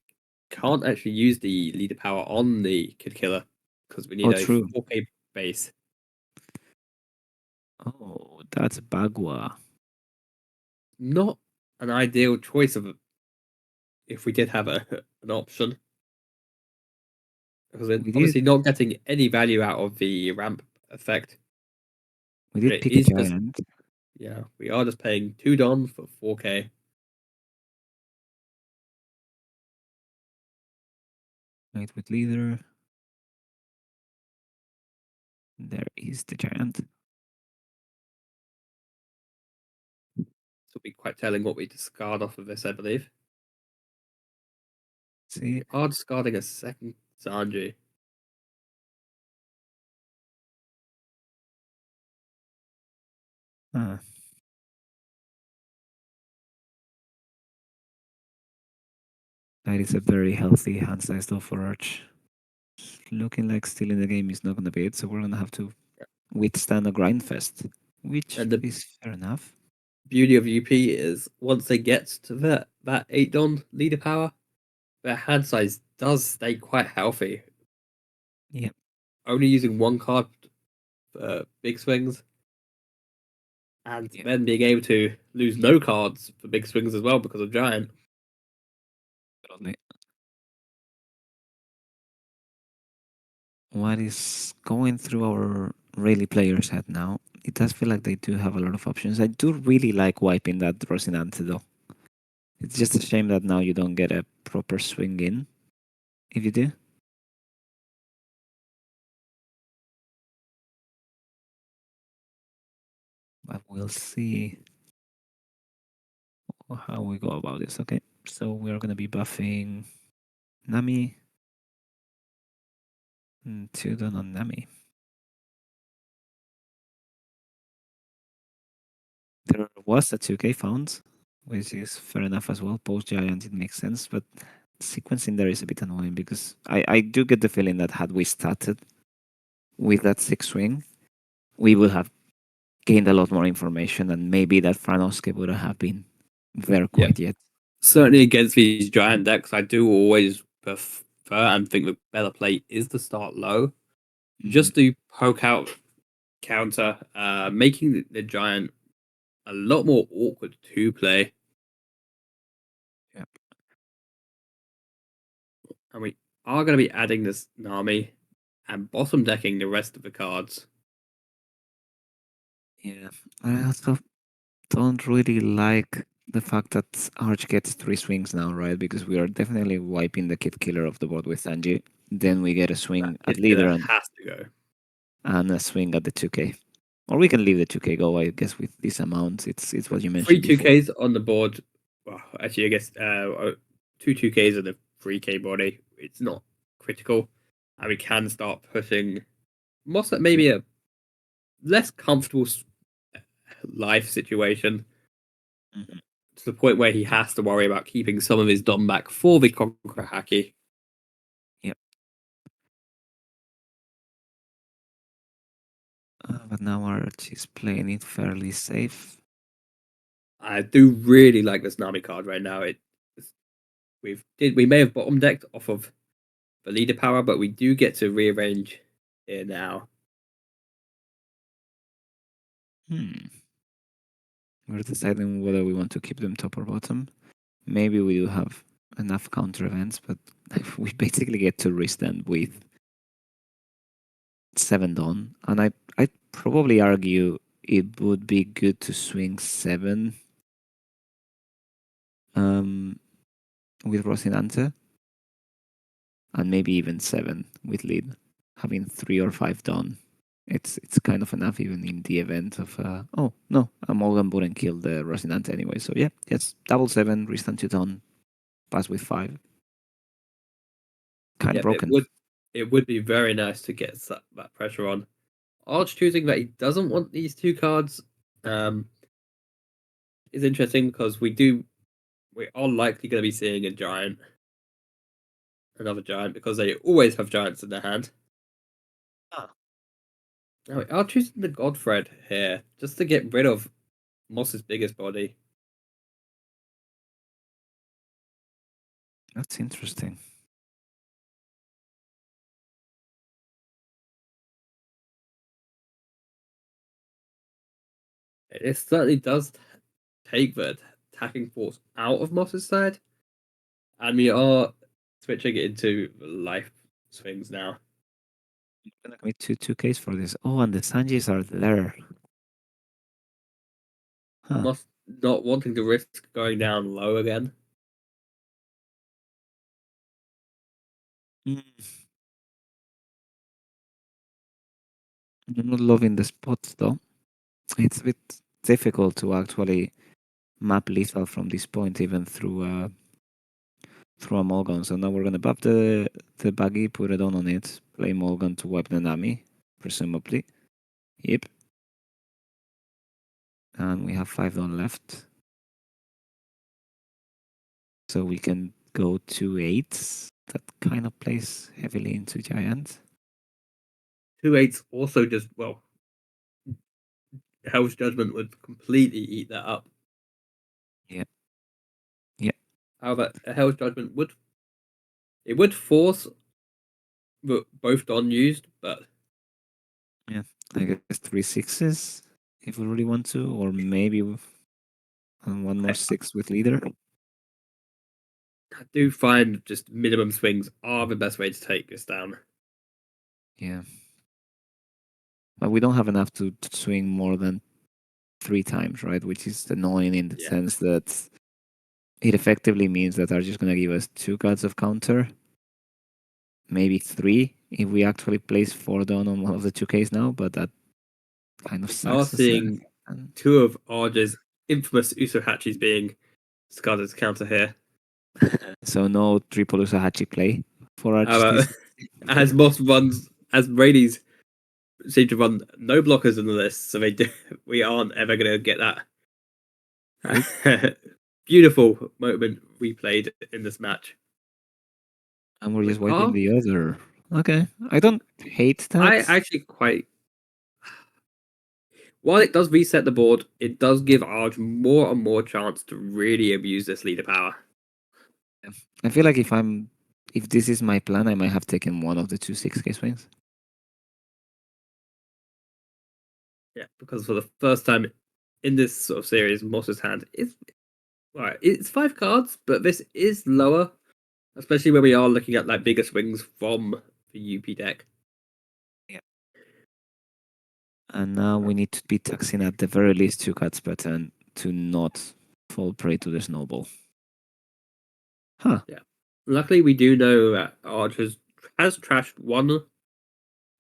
can't actually use the leader power on the Kid Killer because we need Oh, a true. 4k base. Oh, that's Bagua. Not an ideal choice of if we did have an option because we're We did obviously not getting any value out of the ramp effect. we But did it pick a is just, giant. yeah, we are just paying 2 Don for 4k. Right with leader. There is the giant. This will be quite telling what we discard off of this, I believe. See? We are discarding a second Sanji. Ah, that is a very healthy hand size though for Arch. Looking like still in the game is not gonna be it, so we're gonna have to withstand a grind fest, which And the is fair enough. beauty of UP is once they get to that 8 Don leader power, their hand size does stay quite healthy. Yeah, Only using one card for big swings, and yeah. then being able to lose no cards for big swings as well because of Giant. Totally. What is going through our Rayleigh players' head now? It does feel like they do have a lot of options. I do really like wiping that Rosinante though. It's just a shame that now you don't get a proper swing in. If you do, but we'll see how we go about this. Okay, so we're gonna be buffing Nami and Tudon on Nami. There was a 2K found, which is fair enough as well. Post Giant, it makes sense, but sequencing there is a bit annoying because I do get the feeling that had we started with that 6 swing, we would have gained a lot more information and maybe that Franoske would have been there Yeah, quite yet. certainly against these Giant decks, I do always prefer and think the better play is to start low, Mhm. just to poke out counter, making the Giant a lot more awkward to play. Yeah. And we are going to be adding this Nami and bottom decking the rest of the cards. Yeah. I also don't really like the fact that Arch gets 3 swings now, right? Because we are definitely wiping the Kid Killer off the board with Sanji. Then we get a That swing at Kid Killer leader has to go. and a swing at the 2K. Or we can leave the 2K go, I guess, with this amount. It's what you Three mentioned before. 2Ks on the board. Well, actually, I guess two 2Ks on the 3K body. It's not critical. And we can start pushing Moss at maybe a less comfortable life situation Mhm. to the point where he has to worry about keeping some of his Dom back for the Conqueror Haki. Yep. But now ARJ is playing it fairly safe. I do really like this Nami card right now. We may have bottom decked off of the leader power, but we do get to rearrange here now. Hmm. We're deciding whether we want to keep them top or bottom. Maybe we do have enough counter events, but we basically get to restand with 7 Dawn. And I'd probably argue it would be good to swing 7 with Rocinante, and maybe even 7 with lead. Having 3 or 5 Dawn. It's kind of enough even in the event of oh no, Morgan wouldn't kill the Rocinante anyway. So yeah, yes, double 7, restand to Dawn, pass with 5. Kind of Yep, broken. it would be very nice to get that pressure on. Arch choosing that he doesn't want these two cards is interesting because we are likely going to be seeing another giant, because they always have giants in their hand. Ah, Now we are choosing the Godthread here just to get rid of Moss's biggest body. that's interesting. It certainly does take the attacking force out of Moss's side, and we are switching it into life swings now. I'm gonna commit to 2Ks for this. Oh, and the Sanjis are there. Huh. Moss not wanting to risk going down low again. Mm, I'm not loving the spots though. It's a bit difficult to actually map lethal from this point, even through a Mulligan. So now we're gonna buff the buggy, put it on it, play Mulligan to wipe the Nami, presumably. Yep. And we have 5 on left. So we can go to 8s. That kind of plays heavily into Giant. 2/8 also just, well, Hell's Judgment would completely eat that up. Yeah. Yeah. However, a Hell's Judgment would force both Don used, but Yeah. I guess 3 6s if we really want to, or maybe one more I, 6 with leader. I do find just minimum swings are the best way to take this down. Yeah. But we don't have enough to swing more than 3 times, right? Which is annoying in the Yeah. sense that it effectively means that they're just going to give us 2 cards of counter, maybe 3 if we actually place 4 down on one of the 2Ks now, but that kind of We are sucks to say. seeing two of ARJ's infamous Usohachis being discarded as counter here. So no triple Usahachi play for Arch However, this. as Moss runs, as Brady's seem to run no blockers in the list, so we aren't ever going to get Nope. that beautiful moment replayed in this match. And we're We just wiping are. the other. Okay. I don't hate I that. actually quite. While it does reset the board, it does give Arj more and more chance to really abuse this leader power. I feel like if this is my plan, I might have taken one of the 2 6K swings. Yeah, because for the first time in this sort of series, Moss's hand is right. It's 5 cards, but this is lower, especially when we are looking at like bigger swings from the UP deck. Yeah. And now we need to be taxing at the very least 2 cards per turn to not fall prey to the snowball. Huh. Yeah. Luckily, we do know that Arj has trashed one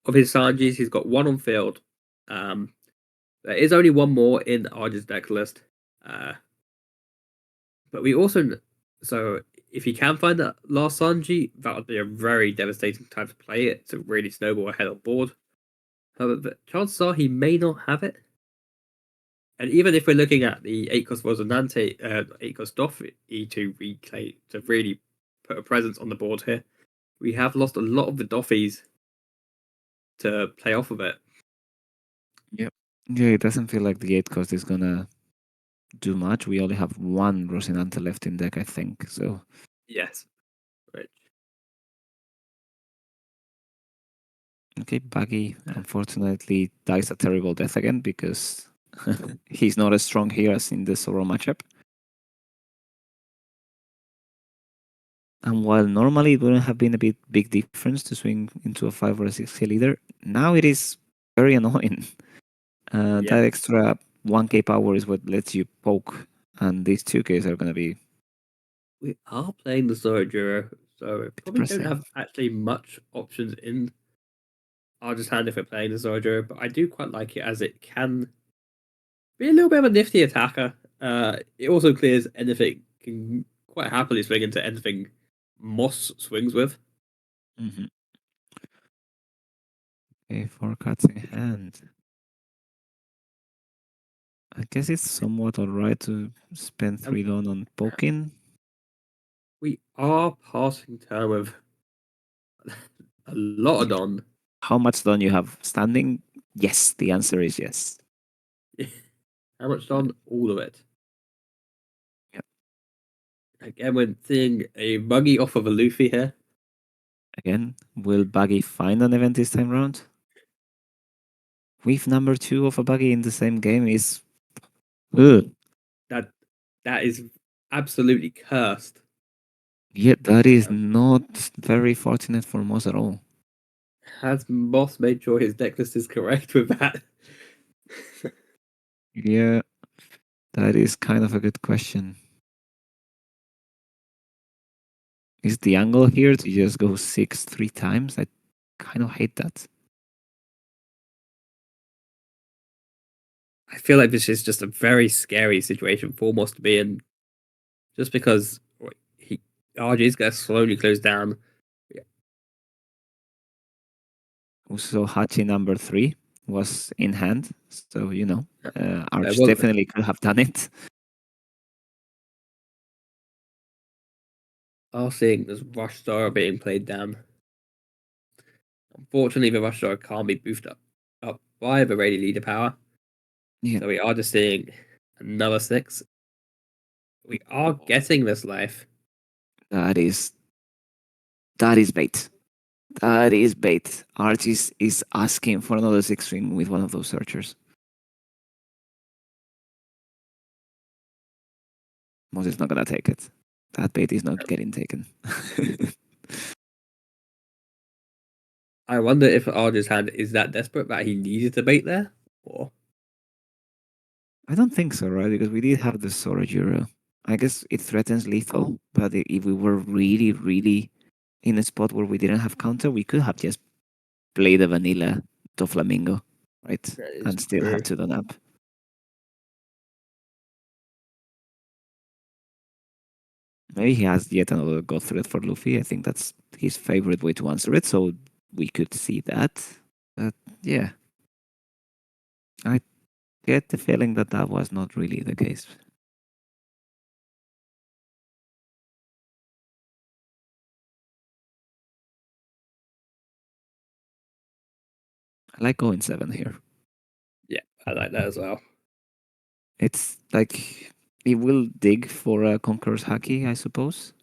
of his Sanjis. He's got one on field. There is only one more in Arj's deck list. Uh, but we also, so if he can find that last Sanji, that would be a very devastating time to play it to really snowball ahead on board. However, chances are he may not have it. And even if we're looking at the 8 cost Rosinante, 8 cost Doffy to replay to really put a presence on the board here, we have lost a lot of the Doffies to play off of it. Yep. Yeah, it doesn't feel like the 8 cost is gonna do much. We only have one Rosinante left in deck, I think. So, Yes. Right. okay, Buggy unfortunately dies a terrible death again because he's not as strong here as in the Sorrow matchup. And while normally it wouldn't have been a big difference to swing into a 5 or a 6K leader, now it is very annoying. Yeah. That extra 1K power is what lets you poke, and these 2Ks are going to be We are playing the Zoro, so we probably don't depressing. have actually much options in our just hand if we're playing the Zoro, but I do quite like it as it can be a little bit of a nifty attacker. It also clears anything, can quite happily swing into anything Moss swings with. Mm-hmm. Okay, 4 cards in hand. I guess it's somewhat alright to spend And 3 Dawn on poking. we are passing turn with a lot of You- Don. How much Dawn you have standing? Yes, the answer is yes. How much Don? All of it. Yeah. Again, we're seeing a buggy off of a Luffy here. Again, will Buggy find an event this time round? With number 2 of a Buggy in the same game is... Ugh. That that is absolutely cursed. Yeah, that is Uh, not very fortunate for Moss at all. has Moss made sure his deck list is correct with that? Yeah, that is kind of a good question. Is the angle here to just go 6 3 times? I kind of hate that. I feel like this is just a very scary situation for Moss to be in, just because he RG is going to slowly close down. Also, Hachi number 3 was in hand, so There Arch was definitely could have done it. are seeing this Rush Star being played down. Unfortunately, the Rush Star can't be boosted up by the Rayleigh leader power, Yeah, so we are just seeing another 6. We are getting this life. that is that is bait. That is bait. Arch is asking for another 6 string with one of those searchers. Moss is not gonna take it. That bait is not getting taken. I wonder if RJ's hand is that desperate that he needed to bait there, or I don't think so, right? Because we did have the Sora Euro. I guess it threatens lethal, but if we were really, really in a spot where we didn't have counter, we could have just played the vanilla Doflamingo, right? that is And still true. have to done up. Maybe he has yet another God threat for Luffy. I think that's his favorite way to answer it, so we could see that. But yeah, I get the feeling that that was not really the case. I like going 7 here. Yeah, I like that as well. It's like it will dig for a Conqueror's Haki, I suppose.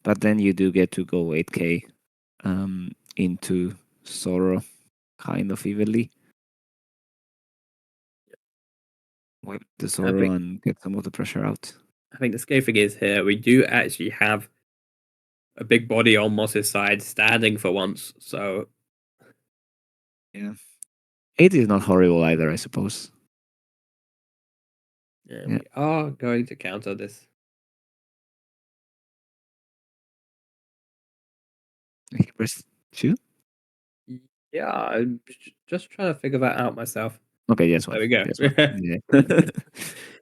But then you do get to go 8K into Sorrow kind of evenly. Wipe the I Sorrow think and get some of the pressure out. I think the scary thing is here we do actually have a big body on Moss's side standing for once, so Yeah. 8 is not horrible either, I suppose. yeah, Yeah. we are going to counter this. He pressed 2? Yeah, I'm just trying to figure that out myself. Okay, yes, There one. we go. Yes, one. Yeah.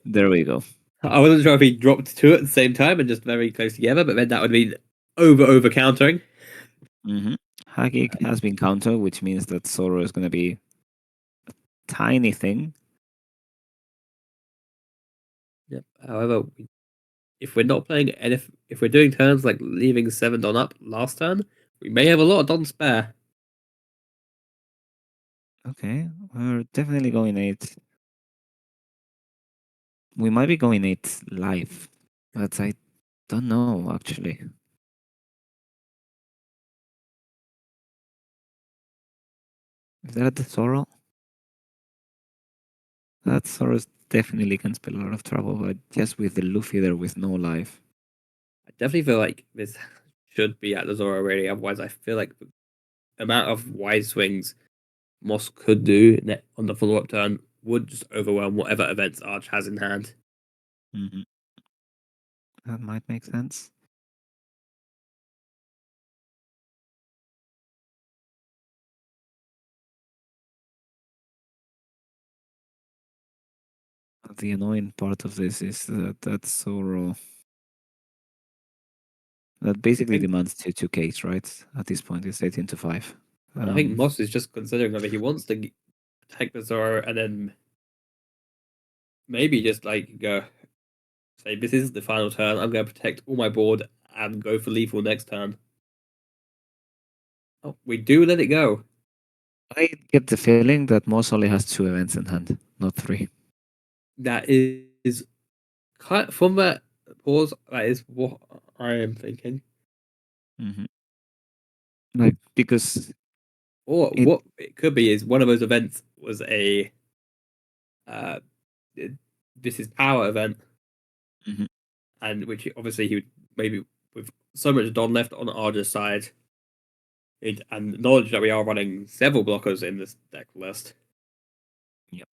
There we go. I wasn't sure if he dropped two at the same time and just very close together, but then that would be over countering. Mm-hmm. Haki has been countered, which means that Sorrow is going to be tiny thing. Yep. However, if we're not playing and if we're doing turns like leaving 7 Don up last turn, we may have a lot of Don spare. Okay, we're definitely going 8. We might be going 8 live, but I don't know actually. Is that the Zoro? That Zoro definitely can spell a lot of trouble, but just with the Luffy there with no life. I definitely feel like this should be at the Zoro already. Otherwise, I feel like the amount of wide swings Moss could do on the follow up turn would just overwhelm whatever events Arch has in hand. Hmm. That might make sense. The annoying part of this is that Zoro that I basically think, demands two Ks, right? At this point, it's 18 to 5. and I think Moss is just considering whether he wants to take the Zoro and then maybe just like go say, this is the final turn. I'm going to protect all my board and go for lethal next turn. Oh, we do let it go. I get the feeling that Moss only has 2 events in hand, not 3. That is kind from that pause. That is what I am thinking. Hmm. Like, because Or it. what it could be is one of those events was a uh, this is power event, Mhm. and which obviously he would maybe with so much Don left on Arja's side, and knowledge that we are running several blockers in this deck list. Yep.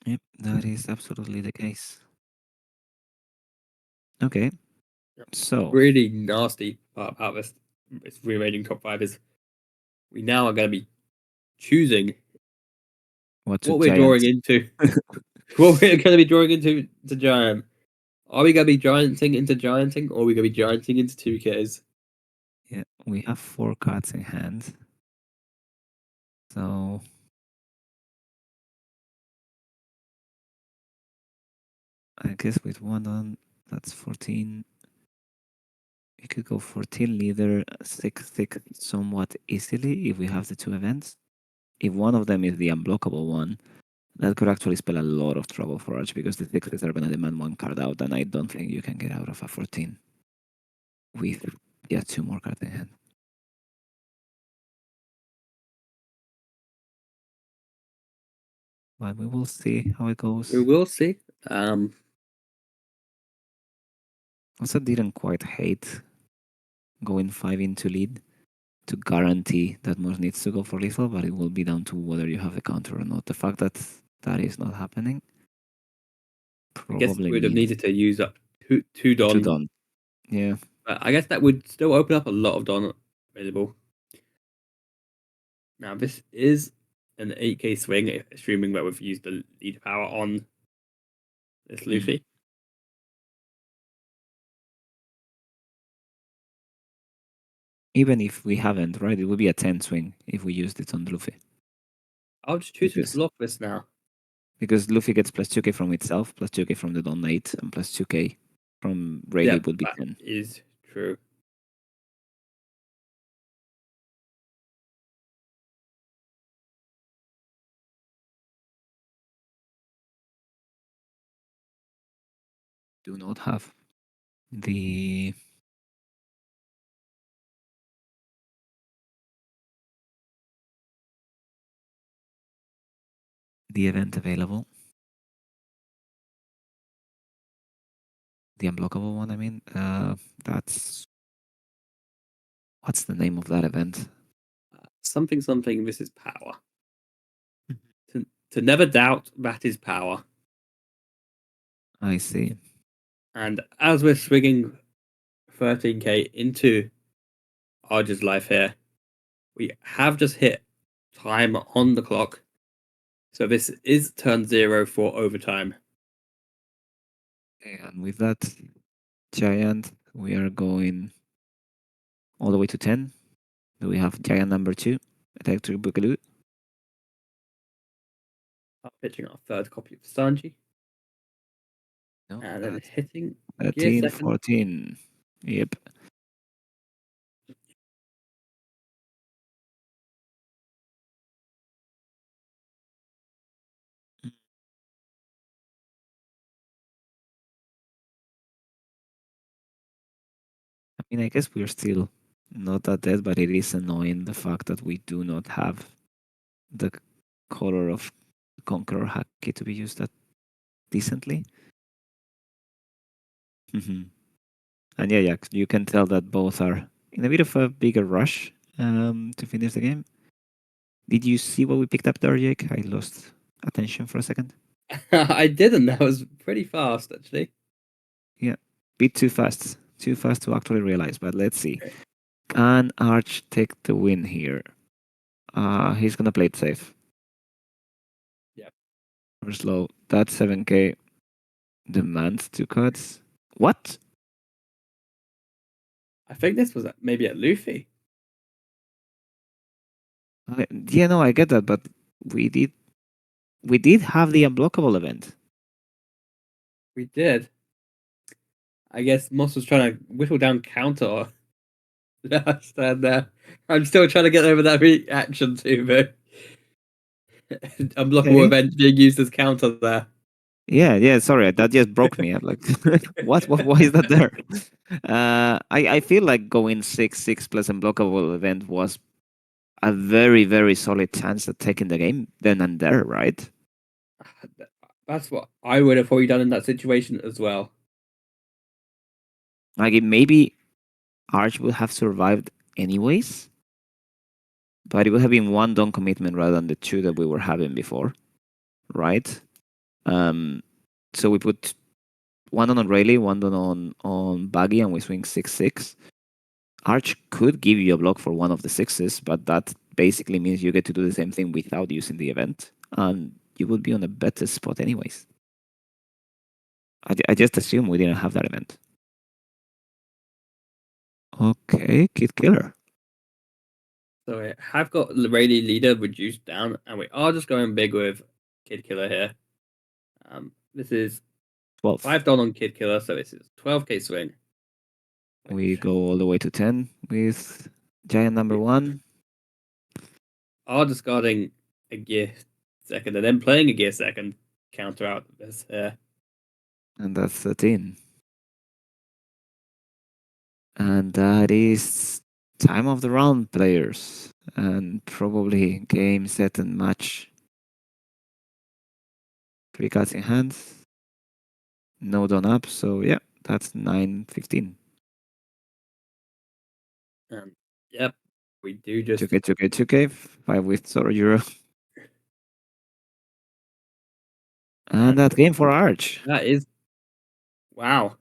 Yep, that is absolutely the case. Okay, so Really nasty part about this rearranging top five is we now are going to be choosing what to what we're drawing giant? into. What we're going to be drawing into to giant. Are we going to be gianting into gianting, or are we going to be gianting into 2Ks? Yeah, we have 4 cards in hand. So I guess with one on, that's 14. We could go 14 leader, 6 somewhat easily if we have the 2 events. If one of them is the unblockable one, that could actually spell a lot of trouble for Arch because the 6s are going to demand 1 card out, and I don't think you can get out of a 14 with just 2 more cards in hand. But we will see how it We goes. will see. Um, Also, didn't quite hate going 5 into lead to guarantee that Moss needs to go for lethal, but it will be down to whether you have the counter or not. The fact that that is not happening I guess probably we'd have means needed to use up two to Don. done. Yeah. But I guess that would still open up a lot of Don available. Now, this is an 8K swing, assuming that we've used the lead power on this Mhm. Luffy. Even if we haven't, right? It would be a 10 swing if we used it on Luffy. I'll just choose to Because block this now. Luffy gets plus 2k from itself, plus 2k from the Don 8, and plus 2k from Rayleigh Yeah, would be that 10. is true. Do not have the event available. The unblockable one, I mean. That's what's the name of that event? Something, something, this is power. To never doubt, that is power. I see. And as we're swinging 13K into Arja's life here, we have just hit time on the clock. So this is turn 0 for overtime. And with that giant, we are going all the way to 10. Do we have giant number 2? Electric Boogaloo. Pitching our third copy of Sanji. No, And then that's hitting gear 13, second. 14. Yep. I mean, I guess we're still not that dead, but it is annoying the fact that we do not have the color of Conqueror Haki to be used that decently. Mhm. And yeah, you can tell that both are in a bit of a bigger rush to finish the game. Did you see what we picked up there, Jake? I lost attention for a second. I didn't. That was pretty fast, actually. Yeah, bit too fast to actually realize. But let's see. Can Arch take the win here? He's gonna play it safe Yeah. or slow. That 7k demands 2 cards. What? I think this was maybe at Luffy. Yeah, no, I get that, but we did we did have the unblockable event. We did. I guess Moss was trying to whittle down counter. Or... I stand there. I'm still trying to get over that reaction to the unblockable Okay. event being used as counter there. Yeah. Sorry, that just broke me. I'm like, what? Why is that there? I feel like going 6-6 plus unblockable event was a very solid chance at taking the game then and there, right? That's what I would have probably done in that situation as well. Like maybe Arch would have survived anyways, but it would have been one done commitment rather than the two that we were having before, right? Um, so we put one on Rayleigh, one done on Baggy, and we swing 6-6. Arch could give you a block for one of the sixes, but that basically means you get to do the same thing without using the event, and you would be on a better spot anyways. I just assume we didn't have that event. Okay, Kid Killer. So we have got the Rayleigh leader reduced down, and we are just going big with Kid Killer here. This is 12. 5 on Kid Killer, so this is 12k swing. We Which go all the way to 10 with Giant number we 1, are discarding a gear second and then playing a gear second counter out this here. and that's 13. And that is time of the round, players. And probably game, set, and match. 3 cards in hand. No done up, so yeah, that's 9-15. And yep, we do just 2k, 2k, 2k, 5 with Zoro Euro. And and that game for Arch. that is wow.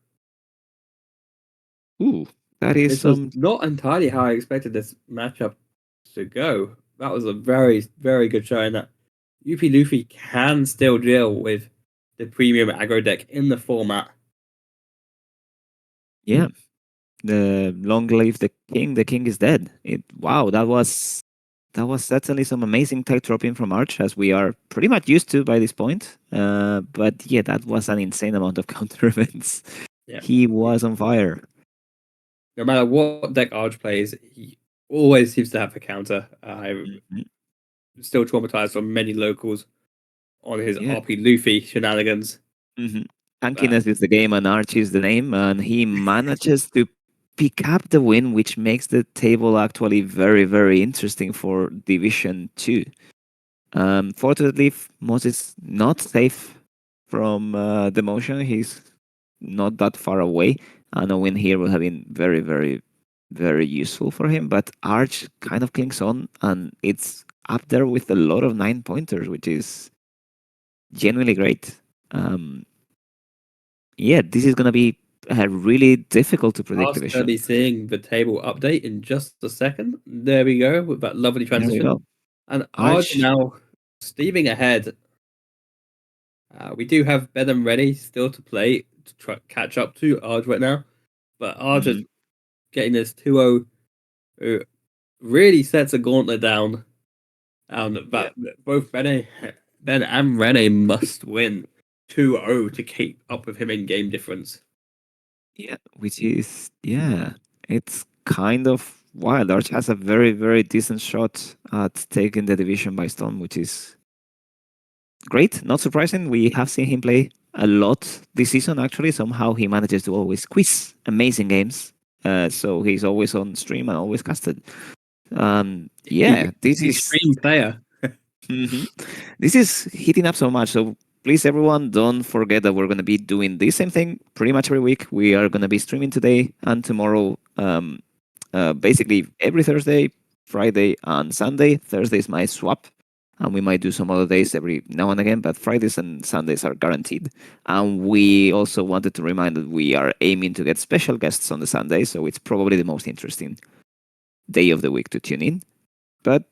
Ooh, that is This was some. not entirely how I expected this matchup to go. That was a very good showing that UP Luffy can still deal with the premium aggro deck in the format. Yeah, the long live the king. The king is dead. Wow, that was certainly some amazing tech dropping from Arch, as we are pretty much used to by this point. But yeah, that was an insane amount of counter events. Yeah. He was on fire. No matter what deck ARJ plays, he always seems to have a counter. I'm Mhm. still traumatized from many locals on his Yeah. RP Luffy shenanigans. Mm-hmm. But Tankiness is the game and Arch is the name, and he manages to pick up the win, which makes the table actually very interesting for Division 2. Fortunately, Moss is not safe from demotion. He's not that far away, and a win here would have been very useful for him. But Arch kind of clings on, and it's up there with a lot of 9 pointers, which is genuinely great. Um, yeah, this is gonna be really difficult to predict Ask going to division. be seeing the table update in just a second. There we go with that lovely There we transition. go. And ARJ Arch. now steaming ahead. We do have Bedham ready still to play to try catch up to ARJ right now. But ARJ is Mhm. getting this 2-0 who really sets a gauntlet down. Yeah. That both Ben and Rene must win 2-0 to keep up with him in game difference. Yeah, which is it's kind of wild. Arch has a very decent shot at taking the division by storm, which is great. Not surprising. We have seen him play a lot this season. Actually, somehow he manages to always quiz amazing games. so he's always on stream and always casted. He, Yeah, this is extreme player. Mhm. This is heating up so much. So please, everyone, don't forget that we're going to be doing the same thing pretty much every week. We are going to be streaming today and tomorrow. Basically every Thursday, Friday, and Sunday. Thursday is my swap, and we might do some other days every now and again. But Fridays and Sundays are guaranteed. And we also wanted to remind that we are aiming to get special guests on the Sunday, so it's probably the most interesting day of the week to tune in. But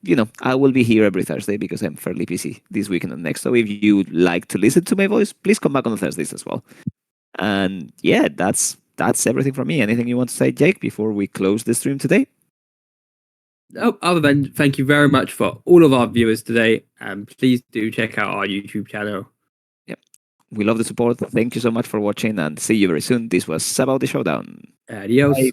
I will be here every Thursday because I'm fairly busy this weekend and next. So if you like to listen to my voice, please come back on the Thursdays as well. And yeah, that's everything from me. Anything you want to say, Jake, before we close the stream today? Oh, other than thank you very much for all of our viewers today, and please do check out our YouTube channel. Yep. We love the support. Thank you so much for watching and see you very soon. This was About the Showdown. Adios. Bye.